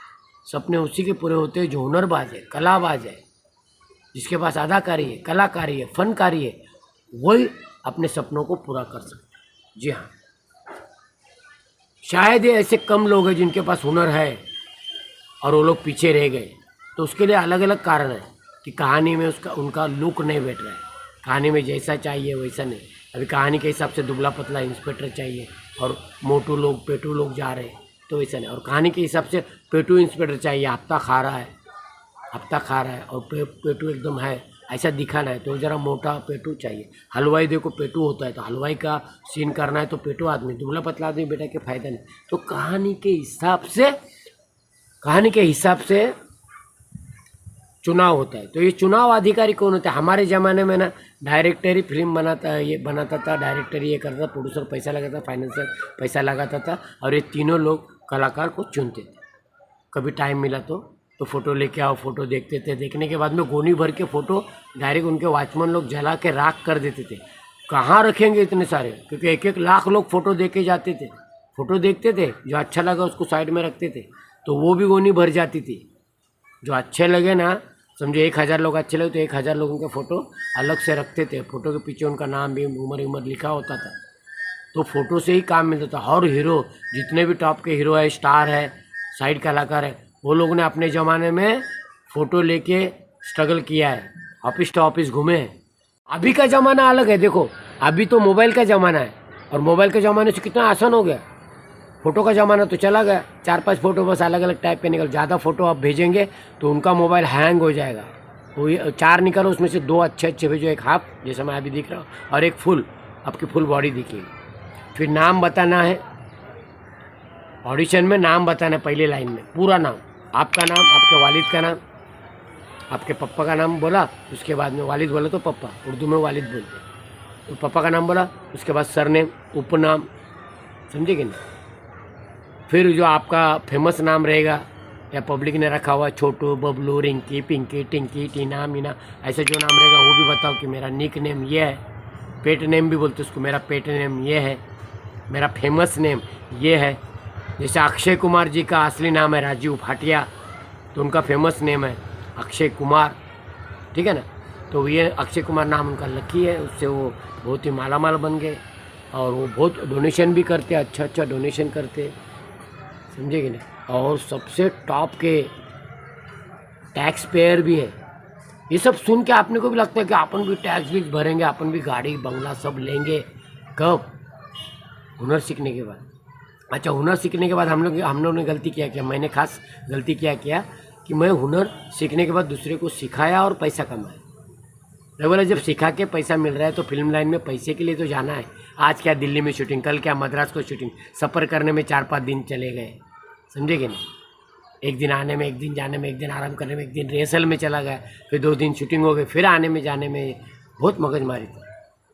सपने उसी के पूरे होते हैं जो हुनरबाज है, कलाबाज है, जिसके पास अदाकारी है, कलाकारी है, फनकारी है, वही अपने सपनों को पूरा कर सकते हैं। जी हाँ, शायद ये ऐसे कम लोग हैं जिनके पास हुनर है और वो लोग पीछे रह गए। तो उसके लिए अलग अलग कारण है कि कहानी में उनका लुक नहीं बैठ रहा है, कहानी में जैसा चाहिए वैसा नहीं। अभी कहानी के हिसाब से दुबला पतला इंस्पेक्टर चाहिए और मोटू लोग पेटू लोग जा रहे हैं, तो वैसा नहीं। और कहानी के हिसाब से पेटू इंस्पेक्टर चाहिए, हफ्ता खा रहा है और पेटू एकदम है, ऐसा दिखाना है तो ज़रा मोटा पेटू चाहिए। हलवाई देखो पेटू होता है, तो हलवाई का सीन करना है तो पेटू आदमी, दुबला पतला आदमी बेटा के फ़ायदा नहीं। तो कहानी के हिसाब से चुनाव होता है। तो ये चुनाव अधिकारी कौन होता है? हमारे ज़माने में ना डायरेक्टर ही फिल्म बनाता था, डायरेक्टर ये करता था, प्रोड्यूसर पैसा लगाता था, फाइनेंसर पैसा लगाता था, और ये तीनों लोग कलाकार को चुनते थे। कभी टाइम मिला तो फ़ोटो लेके आओ, फ़ोटो देखते थे, देखने के बाद में गोनी भर के फ़ोटो डायरेक्ट उनके वॉचमैन लोग जला के राख कर देते थे। कहाँ रखेंगे इतने सारे, क्योंकि 1-1 लाख लोग फ़ोटो दे के जाते थे, फ़ोटो देखते थे, जो अच्छा लगा उसको साइड में रखते थे, तो वो भी गोनी भर जाती थी। जो अच्छे लगे ना, समझो 1000 लोग अच्छे लगे तो 1000 लोगों के फ़ोटो अलग से रखते थे, फ़ोटो के पीछे उनका नाम भी, उम्र लिखा होता था। तो फ़ोटो से ही काम मिलता था। हर हीरो, जितने भी टॉप के हीरो है, स्टार है, साइड कलाकार है, वो लोगों ने अपने ज़माने में फ़ोटो लेके स्ट्रगल किया है, ऑफिस टू ऑफिस घूमे हैं। अभी का ज़माना अलग है, देखो अभी तो मोबाइल का ज़माना है, और मोबाइल के ज़माने से कितना आसान हो गया। फ़ोटो का ज़माना तो चला गया, 4-5 फ़ोटो बस अलग अलग टाइप के निकल, ज़्यादा फ़ोटो आप भेजेंगे तो उनका मोबाइल हैंग हो जाएगा। वो 4 निकलो, उसमें से 2 अच्छे भेजो, 1 हाफ जैसा मैं अभी दिख रहा हूँ, और 1 फुल, आपकी फुल बॉडी दिखेगी। फिर नाम बताना है, ऑडिशन में नाम बताना है, पहले लाइन में पूरा नाम, आपका नाम, आपके वालिद का नाम, आपके पप्पा का नाम बोला, उसके बाद में वालिद बोला तो पप्पा, उर्दू में वालिद बोलते हैं, तो पप्पा का नाम बोला, उसके बाद सरनेम, उपनाम, समझे कि नहीं। फिर जो आपका फेमस नाम रहेगा या पब्लिक ने रखा हुआ, छोटू, बबलू, रिंकी, पिंकी, टिंकी, टीना, मीना, ऐसे जो नाम रहेगा वो भी बताओ कि मेरा निक नेम ये है, पेट नेम भी बोलते उसको, मेरा पेट नेम ये है, मेरा फेमस नेम ये है। जैसे अक्षय कुमार जी का असली नाम है राजीव भाटिया, तो उनका फेमस नेम है अक्षय कुमार, ठीक है ना। तो ये अक्षय कुमार नाम उनका लकी है, उससे वो बहुत ही मालामाल बन गए, और वो बहुत डोनेशन भी करते, अच्छा डोनेशन करते, समझे कि नहीं। और सबसे टॉप के टैक्स पेयर भी है। ये सब सुन के आपने को भी लगता है कि अपन भी टैक्स भी भरेंगे, अपन भी गाड़ी बंगला सब लेंगे। कब? हुनर सीखने के बाद। अच्छा, हुनर सीखने के बाद हम लोग ने गलती किया, मैंने खास गलती किया कि मैं हुनर सीखने के बाद दूसरे को सिखाया और पैसा कमाया। मैं बोला जब सिखा के पैसा मिल रहा है तो फिल्म लाइन में पैसे के लिए तो जाना है। आज क्या दिल्ली में शूटिंग, कल क्या मद्रास को शूटिंग, सफ़र करने में 4-5 दिन चले गए, समझे कि नहीं? एक दिन आने में, एक दिन जाने में, एक दिन आराम करने में, एक दिन रिहर्सल में चला गया, फिर 2 दिन शूटिंग हो गई, फिर आने में जाने में बहुत मगजमारी थी।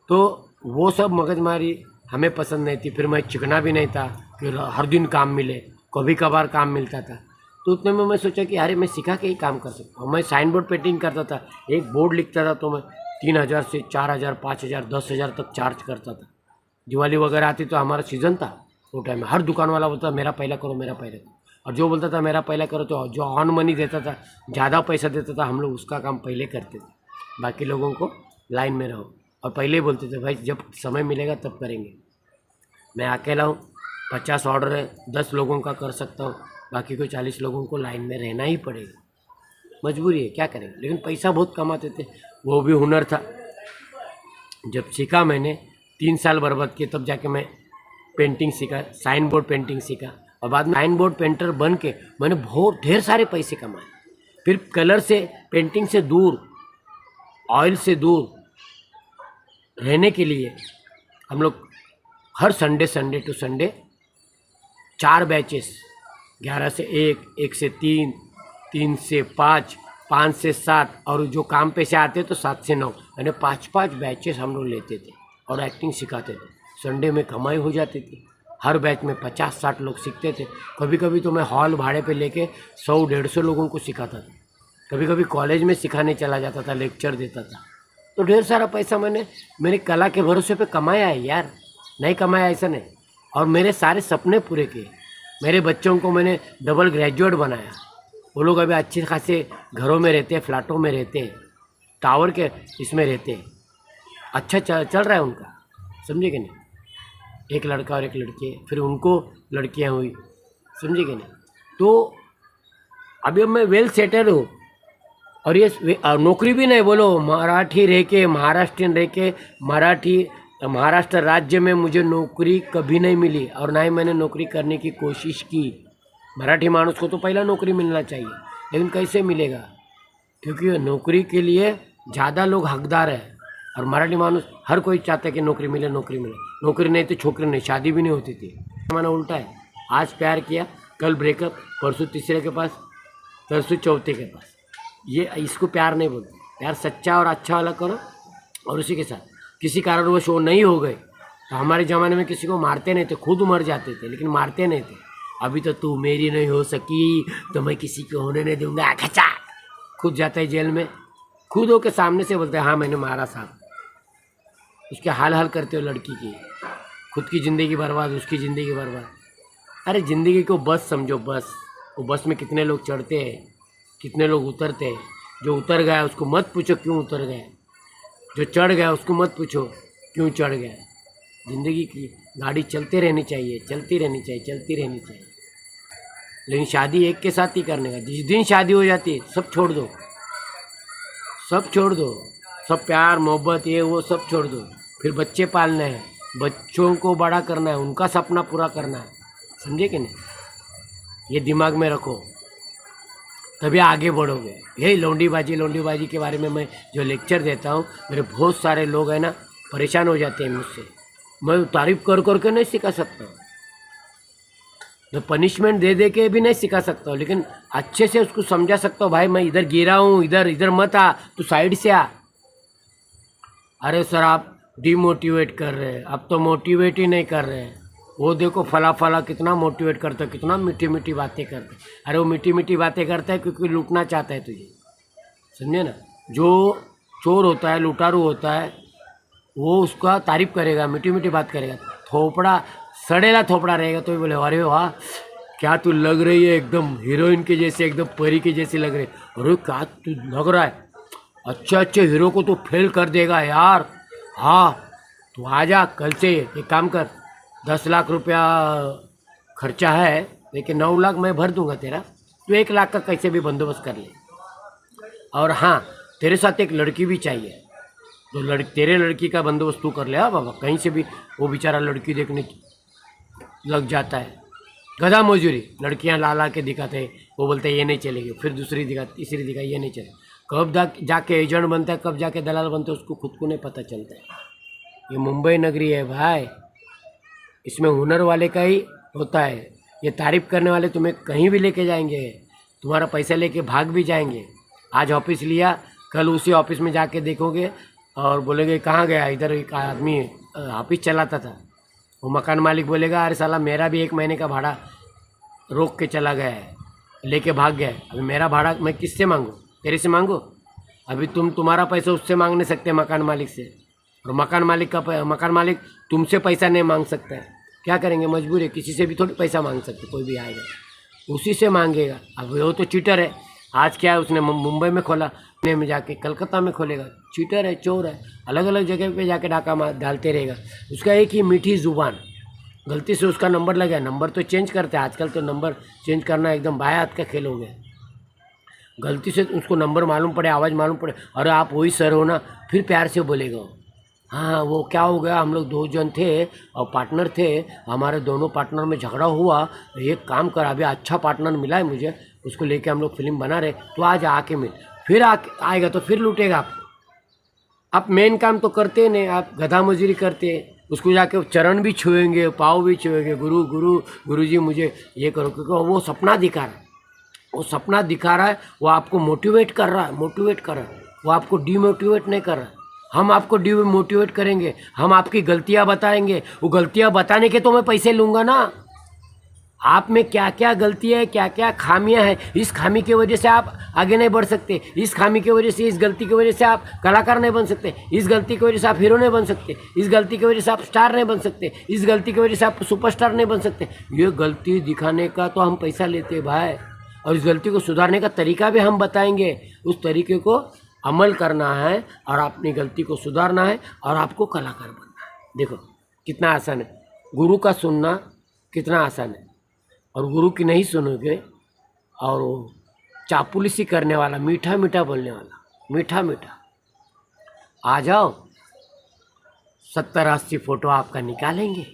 तो वो सब मगजमारी हमें पसंद नहीं थी। फिर मैं चिकना भी नहीं था, फिर हर दिन काम मिले, कभी कभार काम मिलता था। तो उतने में मैं सोचा कि अरे मैं सिखा के ही काम कर सकता हूँ। मैं साइन बोर्ड पेंटिंग करता था, एक बोर्ड लिखता था तो मैं 3000 से 4000, 5000, 10,000 तक चार्ज करता था। दिवाली वगैरह आती तो हमारा सीज़न था वो टाइम में, हर दुकान वाला बोलता मेरा पहला करो, मेरा पहला करो। और जो बोलता था मेरा पहला करो तो जो ऑन मनी देता था, ज़्यादा पैसा देता था, हम लोग उसका काम पहले करते थे। बाकी लोगों को लाइन में रहो, और पहले ही बोलते थे भाई जब समय मिलेगा तब करेंगे। मैं अकेला हूँ, 50 ऑर्डर है, 10 लोगों का कर सकता हूँ, बाकी को 40 लोगों को लाइन में रहना ही पड़ेगा, मजबूरी है, क्या करेंगे। लेकिन पैसा बहुत कमाते थे, वो भी हुनर था। जब सीखा मैंने 3 साल बर्बाद किए, तब जाके मैं पेंटिंग सीखा, साइन बोर्ड पेंटिंग सीखा, और बाद में साइन बोर्ड पेंटर बन के मैंने बहुत ढेर सारे पैसे कमाए। फिर कलर से, पेंटिंग से दूर, ऑयल से दूर रहने के लिए हम लोग हर संडे टू संडे 4 बैचेस, 11 से 1, 1 से 3, 3 से 5, 5 से 7, और जो काम पे से आते तो 7 से 9, यानी 5-5 बैचेस हम लोग लेते थे और एक्टिंग सिखाते थे। संडे में कमाई हो जाती थी। हर बैच में 50-60 लोग सीखते थे। कभी कभी तो मैं हॉल भाड़े पे लेके 100-150 लोगों को सिखाता था। कभी कभी कॉलेज में सिखाने चला जाता था, लेक्चर देता था। तो ढेर सारा पैसा मैंने मेरी कला के भरोसे पे कमाया है यार, नहीं कमाया ऐसा नहीं। और मेरे सारे सपने पूरे किए। मेरे बच्चों को मैंने डबल ग्रेजुएट बनाया। वो लोग अभी अच्छे खासे घरों में रहते हैं, फ्लैटों में रहते हैं, टावर के इसमें रहते हैं। अच्छा चल रहा है उनका, समझे कि नहीं? एक लड़का और एक लड़की है, फिर उनको लड़कियां हुई, समझे कि नहीं? तो अभी अब मैं वेल सेटल हूँ। और ये नौकरी भी नहीं, बोलो मराठी रह के, महाराष्ट्रियन रह के, महाराष्ट्र राज्य में मुझे नौकरी कभी नहीं मिली, और ना ही मैंने नौकरी करने की कोशिश की। मराठी मानुस को तो पहला नौकरी मिलना चाहिए, लेकिन कैसे मिलेगा? क्योंकि नौकरी के लिए ज़्यादा लोग हकदार है, और मराठी मानुस हर कोई चाहता है कि नौकरी मिले, नौकरी मिले। नौकरी नहीं तो छोकरी नहीं, शादी भी नहीं होती थी। मैंने उल्टा है, आज प्यार किया, कल ब्रेकअप, परसों तीसरे के पास, परसों चौथे के पास। ये इसको प्यार नहीं बोलते। प्यार सच्चा और अच्छा वाला करो, और उसी के साथ किसी कारणवश वो नहीं हो गए तो हमारे ज़माने में किसी को मारते नहीं थे, खुद मर जाते थे, लेकिन मारते नहीं थे। अभी तो तू मेरी नहीं हो सकी तो मैं किसी को होने नहीं दूंगा, खचा खुद जाता है जेल में, खुद हो के सामने से बोलते हैं हाँ मैंने मारा साहब। उसके हाल करते हो लड़की की, खुद की ज़िंदगी बर्बाद, उसकी ज़िंदगी बर्बाद। अरे ज़िंदगी को बस समझो, बस। वो बस में कितने लोग चढ़ते हैं, कितने लोग उतरते हैं। जो उतर गया उसको मत पूछो क्यों उतर गया, जो चढ़ गया उसको मत पूछो क्यों चढ़ गया। ज़िंदगी की गाड़ी चलते रहनी चाहिए, चलती रहनी चाहिए, चलती रहनी चाहिए। लेकिन शादी एक के साथ ही करने का। जिस दिन शादी हो जाती है सब छोड़ दो, सब छोड़ दो, सब प्यार मोहब्बत ये वो सब छोड़ दो। फिर बच्चे पालने हैं, बच्चों को बड़ा करना है, उनका सपना पूरा करना है, समझे कि नहीं? ये दिमाग में रखो, तभी आगे बढ़ोगे। यही लौंडीबाजी के बारे में मैं जो लेक्चर देता हूँ, मेरे बहुत सारे लोग हैं ना परेशान हो जाते हैं मुझसे। मैं तारीफ कर के नहीं सिखा सकता हूँ, मैं पनिशमेंट दे के भी नहीं सिखा सकता हूँ, लेकिन अच्छे से उसको समझा सकता हूँ। भाई मैं इधर गिरा हूँ, इधर मत आ, तू साइड से आ। अरे सर आप डिमोटिवेट कर रहे हैं, अब तो मोटिवेट ही नहीं कर रहे हैं। वो देखो फला कितना मोटिवेट करता है, कितना मीठी बातें करते हैं। अरे वो मीठी बातें करता है क्योंकि लूटना चाहता है तुझे, समझे ना? जो चोर होता है, लुटारू होता है, वो उसका तारीफ करेगा, मीठी बात करेगा। थोपड़ा, सड़ेला थोपड़ा रहेगा तो भी बोले अरे वाह क्या तू लग रही है, एकदम हीरोइन के जैसे, एकदम परी के जैसी लग रही है। अरे क्या तू लग रहा है, अच्छे हीरो को तो फेल कर देगा यार। हाँ तू आ जा, कल से एक काम कर, 10 लाख रुपया खर्चा है, लेकिन 9 लाख मैं भर दूंगा तेरा, तो 1 लाख का कैसे भी बंदोबस्त कर ले। और हाँ, तेरे साथ एक लड़की भी चाहिए, तो तेरे लड़की का बंदोबस्त तू कर ले। हाँ बाबा, कहीं से भी वो बेचारा लड़की देखने लग जाता है। गधा मजूरी, लड़कियां ला ला के दिखाते हैं, वो बोलते हैं ये नहीं चलेगी, फिर दूसरी दिखा, तीसरी दिखा, ये नहीं चले। कब जाके एजेंट बनता है, कब जाके दलाल बनता है, उसको खुद को नहीं पता चलता है। ये मुंबई नगरी है भाई, इसमें हुनर वाले का ही होता है। ये तारीफ करने वाले तुम्हें कहीं भी लेके जाएंगे, तुम्हारा पैसा लेके भाग भी जाएंगे। आज ऑफिस लिया, कल उसी ऑफिस में जाके देखोगे और बोलेंगे कहाँ गया, इधर एक आदमी ऑफिस चलाता था। वो मकान मालिक बोलेगा अरे साला मेरा भी 1 महीने का भाड़ा रोक के चला गया है, लेके भाग गया है। अभी मेरा भाड़ा मैं किससे मांगूँ, तेरे से मांगो? अभी तुम्हारा पैसा उससे मांग नहीं सकते, मकान मालिक से। और मकान मालिक तुमसे पैसा नहीं मांग सकता है। क्या करेंगे, मजबूर है, किसी से भी थोड़ी पैसा मांग सकते। कोई भी आएगा उसी से मांगेगा। अब वो तो चीटर है। आज क्या है, उसने मुंबई में खोला, पुणे में जाके कलकत्ता में खोलेगा। चीटर है, चोर है, अलग अलग जगह पे जाके डाका डालते रहेगा। उसका एक ही मीठी ज़ुबान, गलती से उसका नंबर लगा, नंबर तो चेंज करते हैं आजकल, तो नंबर चेंज करना एकदम बायात का खेल हो गया। गलती से उसको नंबर मालूम पड़े, आवाज़ मालूम पड़े, अरे आप वही सर हो ना, फिर प्यार से बोलेगा। हाँ वो क्या हो गया, हम लोग 2 जन थे और पार्टनर थे, हमारे दोनों पार्टनर में झगड़ा हुआ, एक काम कर, अभी अच्छा पार्टनर मिला है मुझे, उसको लेके हम लोग फिल्म बना रहे, तो आज आके मिल। फिर आएगा तो फिर लूटेगा आपको। आप मेन काम तो करते नहीं, आप गधा मजूरी करते। उसको जाके चरण भी छुएंगे, पाँव भी छुएंगे, गुरु जी मुझे ये करो, क्योंकि वो सपना दिखा रहा है। वो सपना दिखा रहा है, वो आपको मोटिवेट कर रहा है, वो आपको डिमोटिवेट नहीं कर रहा है। हम आपको डिमोटिवेट करेंगे, हम आपकी गलतियां बताएंगे। वो गलतियां बताने के तो मैं पैसे लूँगा ना। आप में क्या क्या गलतियाँ है, क्या क्या खामियां हैं, इस खामी की वजह से आप आगे नहीं बढ़ सकते, इस खामी की वजह से, इस गलती की वजह से आप कलाकार नहीं बन सकते, इस गलती की वजह से आप हीरो नहीं बन सकते, इस गलती की वजह से आप स्टार नहीं बन सकते, इस गलती की वजह से आप सुपरस्टार नहीं बन सकते। ये गलती दिखाने का तो हम पैसा लेते हैं भाई, और इस गलती को सुधारने का तरीका भी हम बताएंगे। उस तरीके को अमल करना है और अपनी गलती को सुधारना है और आपको कलाकार बनना है। देखो कितना आसान है, गुरु का सुनना कितना आसान है, और गुरु की नहीं सुनोगे और वो चापुलिसी करने वाला, मीठा मीठा बोलने वाला, मीठा मीठा, आ जाओ 70-80 फोटो आपका निकालेंगे,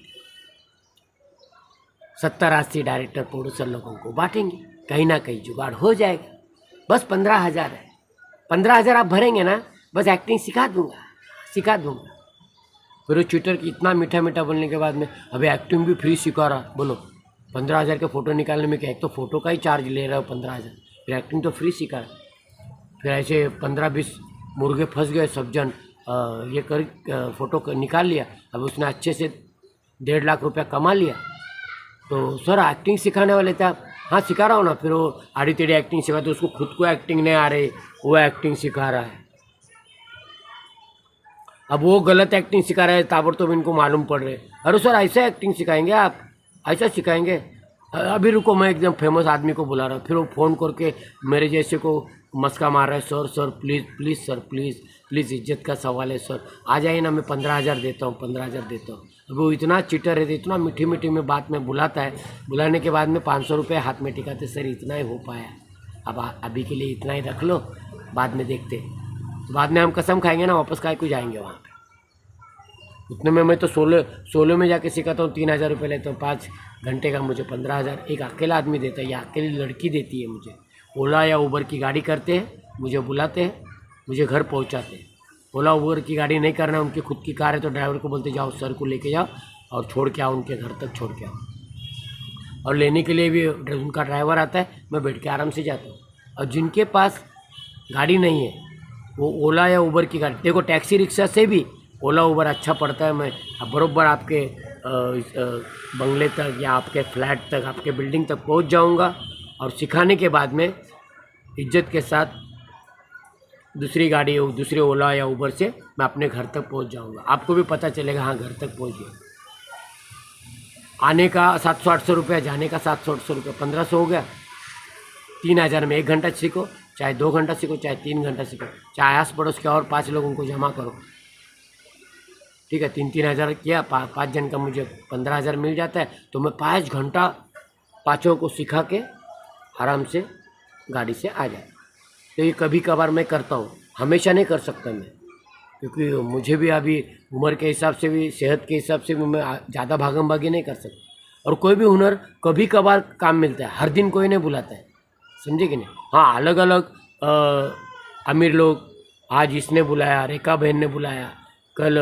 70-80 डायरेक्टर प्रोड्यूसर लोगों को बांटेंगे, कहीं ना कहीं जुगाड़ हो जाएगा। बस 15,000 है, 15,000 आप भरेंगे ना, बस एक्टिंग सिखा दूंगा। फिर वो चीटर की इतना मीठा मीठा बोलने के बाद में अभी एक्टिंग भी फ्री सिखा रहा, बोलो 15,000 के फ़ोटो निकालने में क्या, एक तो फ़ोटो का ही चार्ज ले रहा हो 15,000, फिर एक्टिंग तो फ्री सिखा रहा। फिर ऐसे 15-20 मुर्गे फंस गए, सब जन ये कर फ़ोटो निकाल लिया, अब उसने अच्छे से 1.5 लाख रुपया कमा लिया। तो सर एक्टिंग सिखाने वाले थे आप? हाँ सिखा रहा हूँ ना। फिर वो आड़ी टेढ़ी एक्टिंग सिखाते, उसको खुद को एक्टिंग नहीं आ रही, वो एक्टिंग सिखा रहा है। अब वो गलत एक्टिंग सिखा रहा है, ताबड़तोड़ इनको मालूम पड़ रहे, अरे सर ऐसे एक्टिंग सिखाएंगे आप, ऐसा सिखाएंगे? अभी रुको, मैं एकदम फेमस आदमी को बुला रहा हूँ। फिर वो फ़ोन करके मेरे जैसे को मस्का मार रहा है, सर प्लीज़ सर प्लीज़ इज्जत का सवाल है सर, आ जाइए ना, मैं 15,000 देता हूँ, 15,000 देता हूँ। अब वो इतना चीटर है, इतना मीठी मीठी में बात में बुलाता है, बुलाने के बाद में 500 रुपये हाथ में टिकाते, सर इतना ही हो पाया, अब अभी के लिए इतना ही रख लो, बाद में देखते। तो बाद में हम कसम खाएंगे ना, वापस काय को जाएंगे वहाँ पे। उतने में मैं तो 16 में जाके सिखाता हूँ, 3,000 रुपये लेता हूँ, 5 घंटे का मुझे 15,000 एक अकेला आदमी देता है, या अकेली लड़की देती है मुझे। ओला या उबर की गाड़ी करते हैं, मुझे बुलाते हैं, मुझे घर पहुँचाते हैं। ओला उबर की गाड़ी नहीं करना, उनकी खुद की कार है, तो ड्राइवर को बोलते जाओ सर को लेके जाओ और छोड़ के आओ, उनके घर तक छोड़ के आओ। और लेने के लिए भी उनका ड्राइवर आता है, मैं बैठ के आराम से जाता हूँ। और जिनके पास गाड़ी नहीं है, वो ओला या उबर की गाड़ी, देखो टैक्सी रिक्शा से भी ओला उबर अच्छा पड़ता है। मैं बराबर आपके बंगले तक या आपके फ्लैट तक, आपके बिल्डिंग तक पहुंच जाऊंगा, और सिखाने के बाद में इज्जत के साथ दूसरी गाड़ी, दूसरे ओला या उबर से मैं अपने घर तक पहुंच जाऊंगा। आपको भी पता चलेगा हाँ घर तक पहुंच गया। आने का 700-800 रुपया, जाने का 700-800 रुपया, 1,500 हो गया। 3,000 में 1 घंटा सीखो, चाहे 2 घंटा सीखो, चाहे 3 घंटा सीखो, चाहे आस पड़ोस के और 5 लोगों को जमा करो, ठीक है। 3-3 हज़ार किया, 5 जन का मुझे 15,000 मिल जाता है, तो मैं 5 घंटा पाँचों को सिखा के आराम से गाड़ी से आ जाए। तो ये कभी कभार मैं करता हूँ, हमेशा नहीं कर सकता मैं, क्योंकि मुझे भी अभी उम्र के हिसाब से भी, सेहत के हिसाब से भी मैं ज़्यादा भागम भागी नहीं कर सकता। और कोई भी हुनर कभी कभार काम मिलता है, हर दिन कोई नहीं बुलाता है, समझे कि नहीं। हाँ, अलग अलग अमीर लोग, आज इसने बुलाया, रेखा बहन ने बुलाया, कल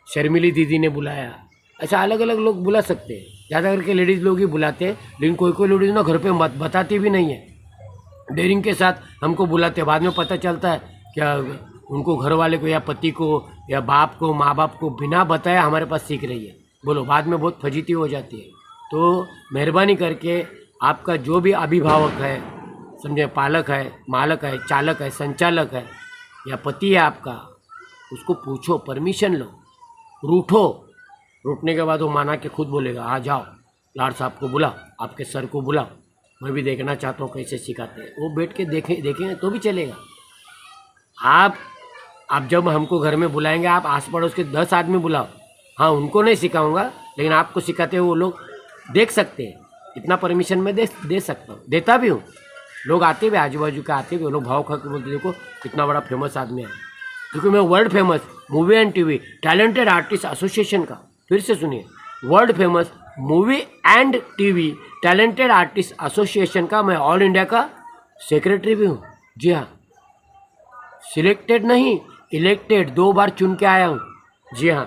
शर्मिली दीदी ने बुलाया, ऐसा अलग अलग लोग बुला सकते हैं। ज़्यादा करके लेडीज़ लोग ही बुलाते हैं, लेकिन कोई कोई लेडीज़ ना घर पे बताती भी नहीं है, डेयरिंग के साथ हमको बुलाते हैं। बाद में पता चलता है क्या उनको घर वाले को या पति को या बाप को, माँ बाप को बिना बताए हमारे पास सीख रही है। बोलो, बाद में बहुत फजीती हो जाती है। तो मेहरबानी करके आपका जो भी अभिभावक है, समझे, पालक है, मालक है, चालक है, संचालक है या पति है आपका, उसको पूछो, परमिशन लो, रूठने के बाद वो माना के खुद बोलेगा आ जाओ, लाड साहब को बुलाओ, आपके सर को बुलाओ, मैं भी देखना चाहता हूँ कैसे सिखाते हैं। वो बैठ के देखेंगे तो भी चलेगा। आप जब हमको घर में बुलाएंगे, आप आस पड़ोस के 10 आदमी बुलाओ, हाँ उनको नहीं सिखाऊंगा, लेकिन आपको सिखाते हुए वो लोग देख सकते हैं। इतना परमिशन मैं दे सकता हूँ, देता भी हूँ। लोग आते भी, आजू बाजू के आते भी, वो लोग भाव खा के बोलते देखो कितना बड़ा फेमस आदमी है, क्योंकि मैं world famous movie and TV talented artist association का, फिर से सुनिए, world famous movie and TV talented artist association का मैं ऑल इंडिया का सेक्रेटरी भी हूँ। जी हाँ, सिलेक्टेड नहीं, इलेक्टेड, 2 बार चुन के आया हूँ। जी हाँ,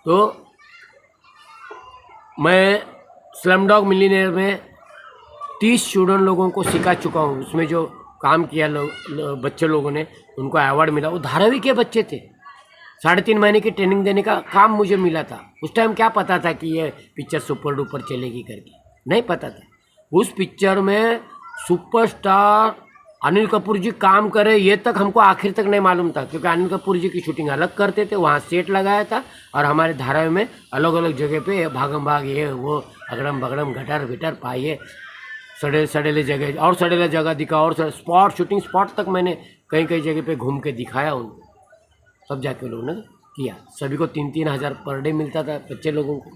तो मैं स्लमडॉग मिलियनेयर में 30 स्टूडेंट लोगों को सिखा चुका हूँ। उसमें जो काम किया बच्चे लोगों ने, उनको अवार्ड मिला। वो धारावी के बच्चे थे, 3.5 महीने की ट्रेनिंग देने का काम मुझे मिला था। उस टाइम क्या पता था कि ये पिक्चर सुपर डुपर चलेगी करके, नहीं पता था। उस पिक्चर में सुपरस्टार अनिल कपूर जी काम करे ये तक हमको आखिर तक नहीं मालूम था, क्योंकि अनिल कपूर जी की शूटिंग अलग करते थे, वहाँ सेट लगाया था, और हमारे धारावी में अलग अलग जगह पे भागम भाग, ये वो, अगड़म बगड़म, घटर विटर पाइए, सड़ेले जगह और सड़ेले जगह दिखा, और स्पॉट शूटिंग स्पॉट तक मैंने कई जगह पे घूम के दिखाया उनको, तब जाके लोगों ने किया। सभी को 3-3 हज़ार पर डे मिलता था बच्चे लोगों को,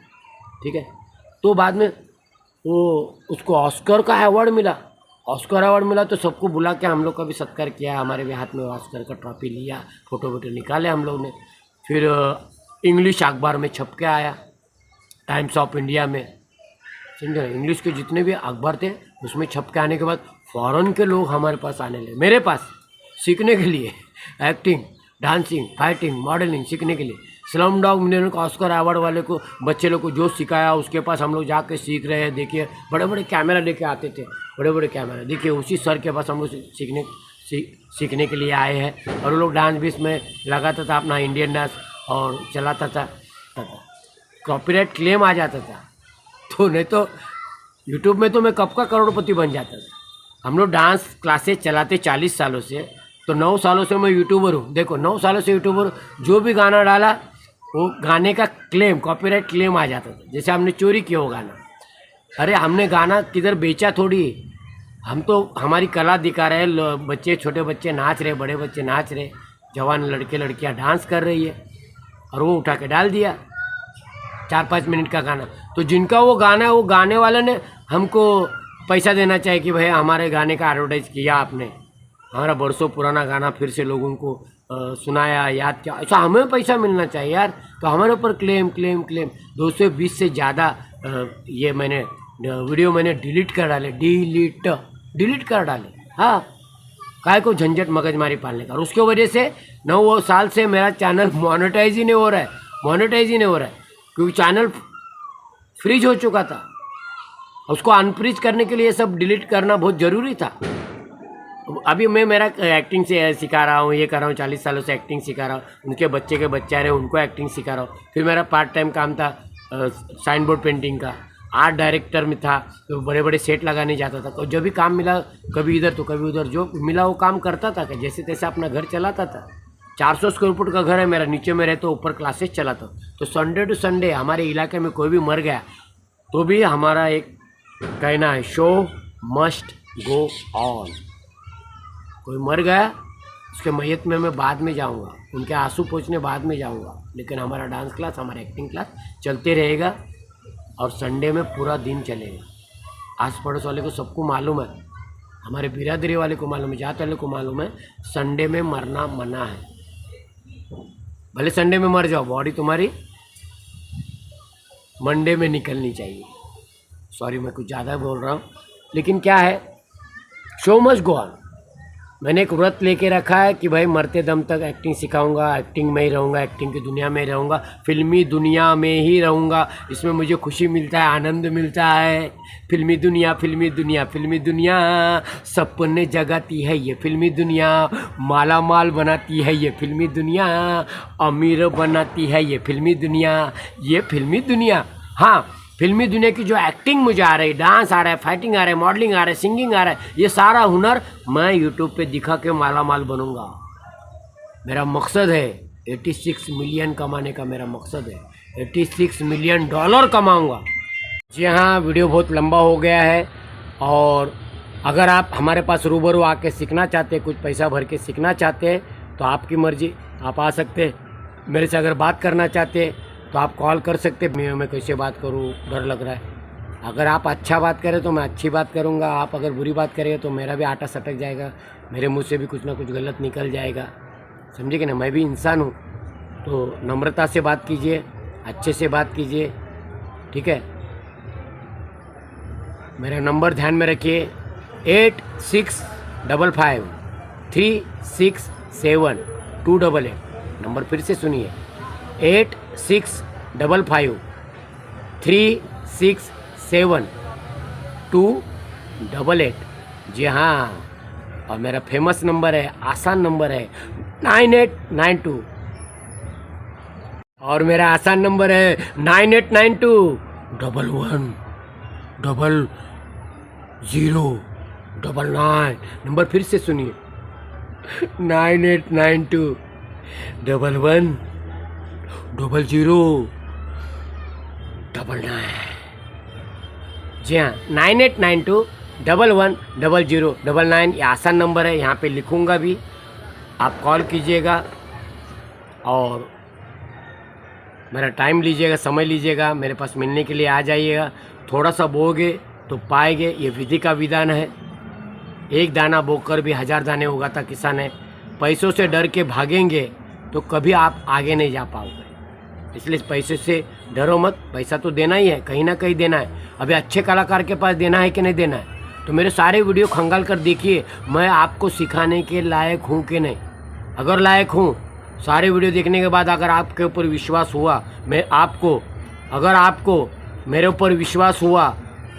ठीक है। तो बाद में वो उसको ऑस्कर का अवार्ड मिला। ऑस्कर अवार्ड मिला तो सबको बुला के हम लोग का भी सत्कार किया, हमारे भी हाथ में ऑस्कर का ट्रॉफी लिया, फ़ोटो वोटो निकाले हम लोग ने। फिर इंग्लिश अखबार में छप के आया, टाइम्स ऑफ इंडिया में, समझे। इंग्लिश के जितने भी अखबार थे उसमें छप के आने के बाद फॉरेन के लोग हमारे पास आने लगे, मेरे पास सीखने के लिए, एक्टिंग, डांसिंग, फाइटिंग, मॉडलिंग सीखने के लिए। स्लमडॉग मिलियनेयर को ऑस्कर अवार्ड वाले को, बच्चे लोग को जो सिखाया उसके पास हम लोग जाके सीख रहे हैं। देखिए, बड़े बड़े कैमरा लेके आते थे, बड़े बड़े कैमरा, देखिए उसी सर के पास हम लोग सीखने के लिए आए हैं। और वो लोग डांस भी इसमें लगाता था अपना इंडियन डांस, और चलाता था, कॉपीराइट क्लेम आ जाता था, तो नहीं तो यूट्यूब में तो मैं कब का करोड़पति बन जाता था। हम लोग डांस क्लासेस चलाते 40 सालों से, तो 9 सालों से मैं यूट्यूबर हूँ। देखो 9 सालों से यूट्यूबर, जो भी गाना डाला वो गाने का क्लेम, कॉपीराइट क्लेम आ जाता था, जैसे हमने चोरी किया वो गाना। अरे हमने गाना किधर बेचा थोड़ी, हम तो हमारी कला दिखा रहे हैं। बच्चे, छोटे बच्चे नाच रहे, बड़े बच्चे नाच रहे, जवान लड़के लड़कियां डांस कर रही है, और वो उठा के डाल दिया 4-5 मिनट का गाना। तो जिनका वो गाना है, वो गाने वाले ने हमको पैसा देना चाहिए कि भाई हमारे गाने का एडवर्टाइज किया आपने, हमारा बरसों पुराना गाना फिर से लोगों को सुनाया, याद किया, ऐसा हमें पैसा मिलना चाहिए यार। तो हमारे ऊपर क्लेम 220 से ज़्यादा ये मैंने वीडियो मैंने डिलीट कर डाले, डिलीट कर डाले। हाँ, काय को झंझट मगजमारी पालने का। और उसके वजह से 9 साल से मेरा चैनल मोनेटाइज ही नहीं हो रहा है, क्योंकि चैनल फ्रीज हो चुका था। उसको अनफ्रीज करने के लिए सब डिलीट करना बहुत ज़रूरी था। अभी मैं मेरा एक्टिंग से सिखा रहा हूँ, ये कर रहा हूँ, 40 सालों से एक्टिंग सिखा रहा हूँ, उनके बच्चे के बच्चे आ रहे हैं उनको एक्टिंग सिखा रहा हूँ। फिर मेरा पार्ट टाइम काम था साइन बोर्ड पेंटिंग का, आर्ट डायरेक्टर में था, तो बड़े बड़े सेट लगाने जाता था। तो जो भी काम मिला, कभी इधर तो कभी उधर, जो मिला वो काम करता था, जैसे तैसे अपना घर चलाता था। 400 स्क्वायर फुट का घर है मेरा, नीचे में रहता, ऊपर क्लासेस चलाता हूँ। तो संडे टू संडे हमारे इलाके में कोई भी मर गया तो भी हमारा एक कहना है, शो मस्ट गो ऑन। कोई मर गया, उसके मैयत में मैं बाद में जाऊंगा, उनके आंसू पोंछने बाद में जाऊंगा, लेकिन हमारा डांस क्लास, हमारा एक्टिंग क्लास चलते रहेगा। और संडे में पूरा दिन चलेगा। आस पड़ोस वाले को सबको मालूम है, हमारे बिरादरी वाले को मालूम है, जात वाले को मालूम है, संडे में मरना मना है। भले संडे में मर जाओ, बॉडी तुम्हारी मंडे में निकलनी चाहिए। सॉरी मैं कुछ ज़्यादा बोल रहा हूँ, लेकिन क्या है, शो मस्ट गो ऑन। मैंने एक व्रत लेके रखा है कि भाई मरते दम तक एक्टिंग सिखाऊंगा, एक्टिंग में ही रहूँगा, एक्टिंग की दुनिया में रहूँगा, फिल्मी दुनिया में ही रहूँगा। इसमें मुझे खुशी मिलता है, आनंद मिलता है। फिल्मी दुनिया, फिल्मी दुनिया, फिल्मी दुनिया सपने जगाती है ये फिल्मी दुनिया, माला माल बनाती है ये फिल्मी दुनिया, अमीर बनाती है ये फिल्मी दुनिया, ये फिल्मी दुनिया। हाँ, फिल्मी दुनिया की जो एक्टिंग मुझे आ रही, डांस आ रहा है, फाइटिंग आ रहा है, मॉडलिंग आ रहा है, सिंगिंग आ रहा है, ये सारा हुनर मैं यूट्यूब पे दिखा के माला माल बनूंगा। मेरा मकसद है 86 मिलियन कमाने का, मेरा मकसद है 86 मिलियन डॉलर कमाऊंगा। जी हाँ, वीडियो बहुत लंबा हो गया है, और अगर आप हमारे पास रूबरू आके सीखना चाहते, कुछ पैसा भर के सीखना चाहते हैं तो आपकी मर्जी, आप आ सकते हैं। मेरे से अगर बात करना चाहते हैं तो आप कॉल कर सकते। मैं कैसे बात करूँ, डर लग रहा है। अगर आप अच्छा बात करें तो मैं अच्छी बात करूँगा, आप अगर बुरी बात करेंगे तो मेरा भी आटा सटक जाएगा, मेरे मुंह से भी कुछ ना कुछ गलत निकल जाएगा, समझे कि ना। मैं भी इंसान हूँ, तो नम्रता से बात कीजिए, अच्छे से बात कीजिए, ठीक है। मेरा नंबर ध्यान में रखिए, 8655367288। नंबर फिर से सुनिए, 8655367288। जी हाँ, और मेरा फेमस नंबर है, आसान नंबर है 9892, और मेरा आसान नंबर है 9892110099। नंबर फिर से सुनिए, 9892110099। जी हाँ, 9892110099। ये आसान नंबर है, यहाँ पे लिखूँगा भी, आप कॉल कीजिएगा और मेरा टाइम लीजिएगा, समय लीजिएगा, मेरे पास मिलने के लिए आ जाइएगा। थोड़ा सा बोगे तो पाएंगे, ये विधि का विधान है। एक दाना बोकर भी 1000 दाने उगाता किसान है। पैसों से डर के भागेंगे तो कभी आप आगे नहीं जा पाओगे, इसलिए पैसे से डरो मत। पैसा तो देना ही है, कहीं ना कहीं देना है। अभी अच्छे कलाकार के पास देना है कि नहीं देना है, तो मेरे सारे वीडियो खंगाल कर देखिए, मैं आपको सिखाने के लायक हूँ कि नहीं। अगर लायक हूँ, सारे वीडियो देखने के बाद अगर आपके ऊपर विश्वास हुआ, अगर आपको मेरे ऊपर विश्वास हुआ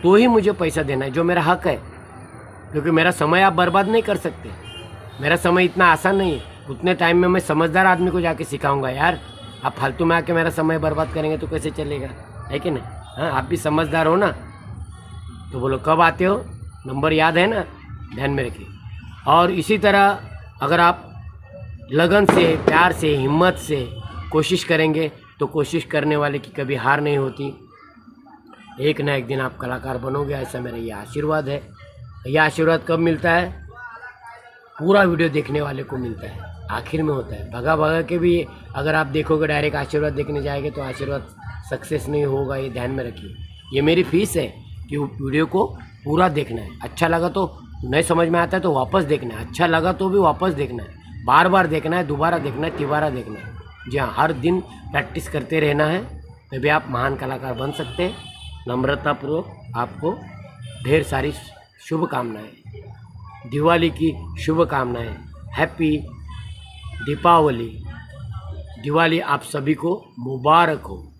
तो ही मुझे पैसा देना है, जो मेरा हक है। क्योंकि मेरा समय आप बर्बाद नहीं कर सकते, मेरा समय इतना आसान नहीं है। उतने टाइम में मैं समझदार आदमी को जाके सिखाऊंगा यार। आप फालतू में आके मेरा समय बर्बाद करेंगे तो कैसे चलेगा, है कि नहीं। हाँ, आप भी समझदार हो ना, तो बोलो कब आते हो, नंबर याद है ना, ध्यान में रखिए। और इसी तरह अगर आप लगन से, प्यार से, हिम्मत से कोशिश करेंगे तो कोशिश करने वाले की कभी हार नहीं होती। एक ना एक दिन आप कलाकार बनोगे, ऐसा मेरा ये आशीर्वाद है। यह आशीर्वाद कब मिलता है, पूरा वीडियो देखने वाले को मिलता है, आखिर में होता है। भगा भगा के भी अगर आप देखोगे, डायरेक्ट आशीर्वाद देखने जाएंगे तो आशीर्वाद सक्सेस नहीं होगा, ये ध्यान में रखिए। ये मेरी फीस है कि वीडियो को पूरा देखना है। अच्छा लगा तो, नहीं समझ में आता है तो वापस देखना है, अच्छा लगा तो भी वापस देखना है, बार बार देखना है, दोबारा देखना है, तिबारा देखना है। जी हाँ, हर दिन प्रैक्टिस करते रहना है, तभी आप महान कलाकार बन सकते हैं। नम्रतापूर्वक आपको ढेर सारी शुभकामनाएं, दिवाली की शुभकामनाएं, हैप्पी दीपावली। दिवाली आप सभी को मुबारक हो।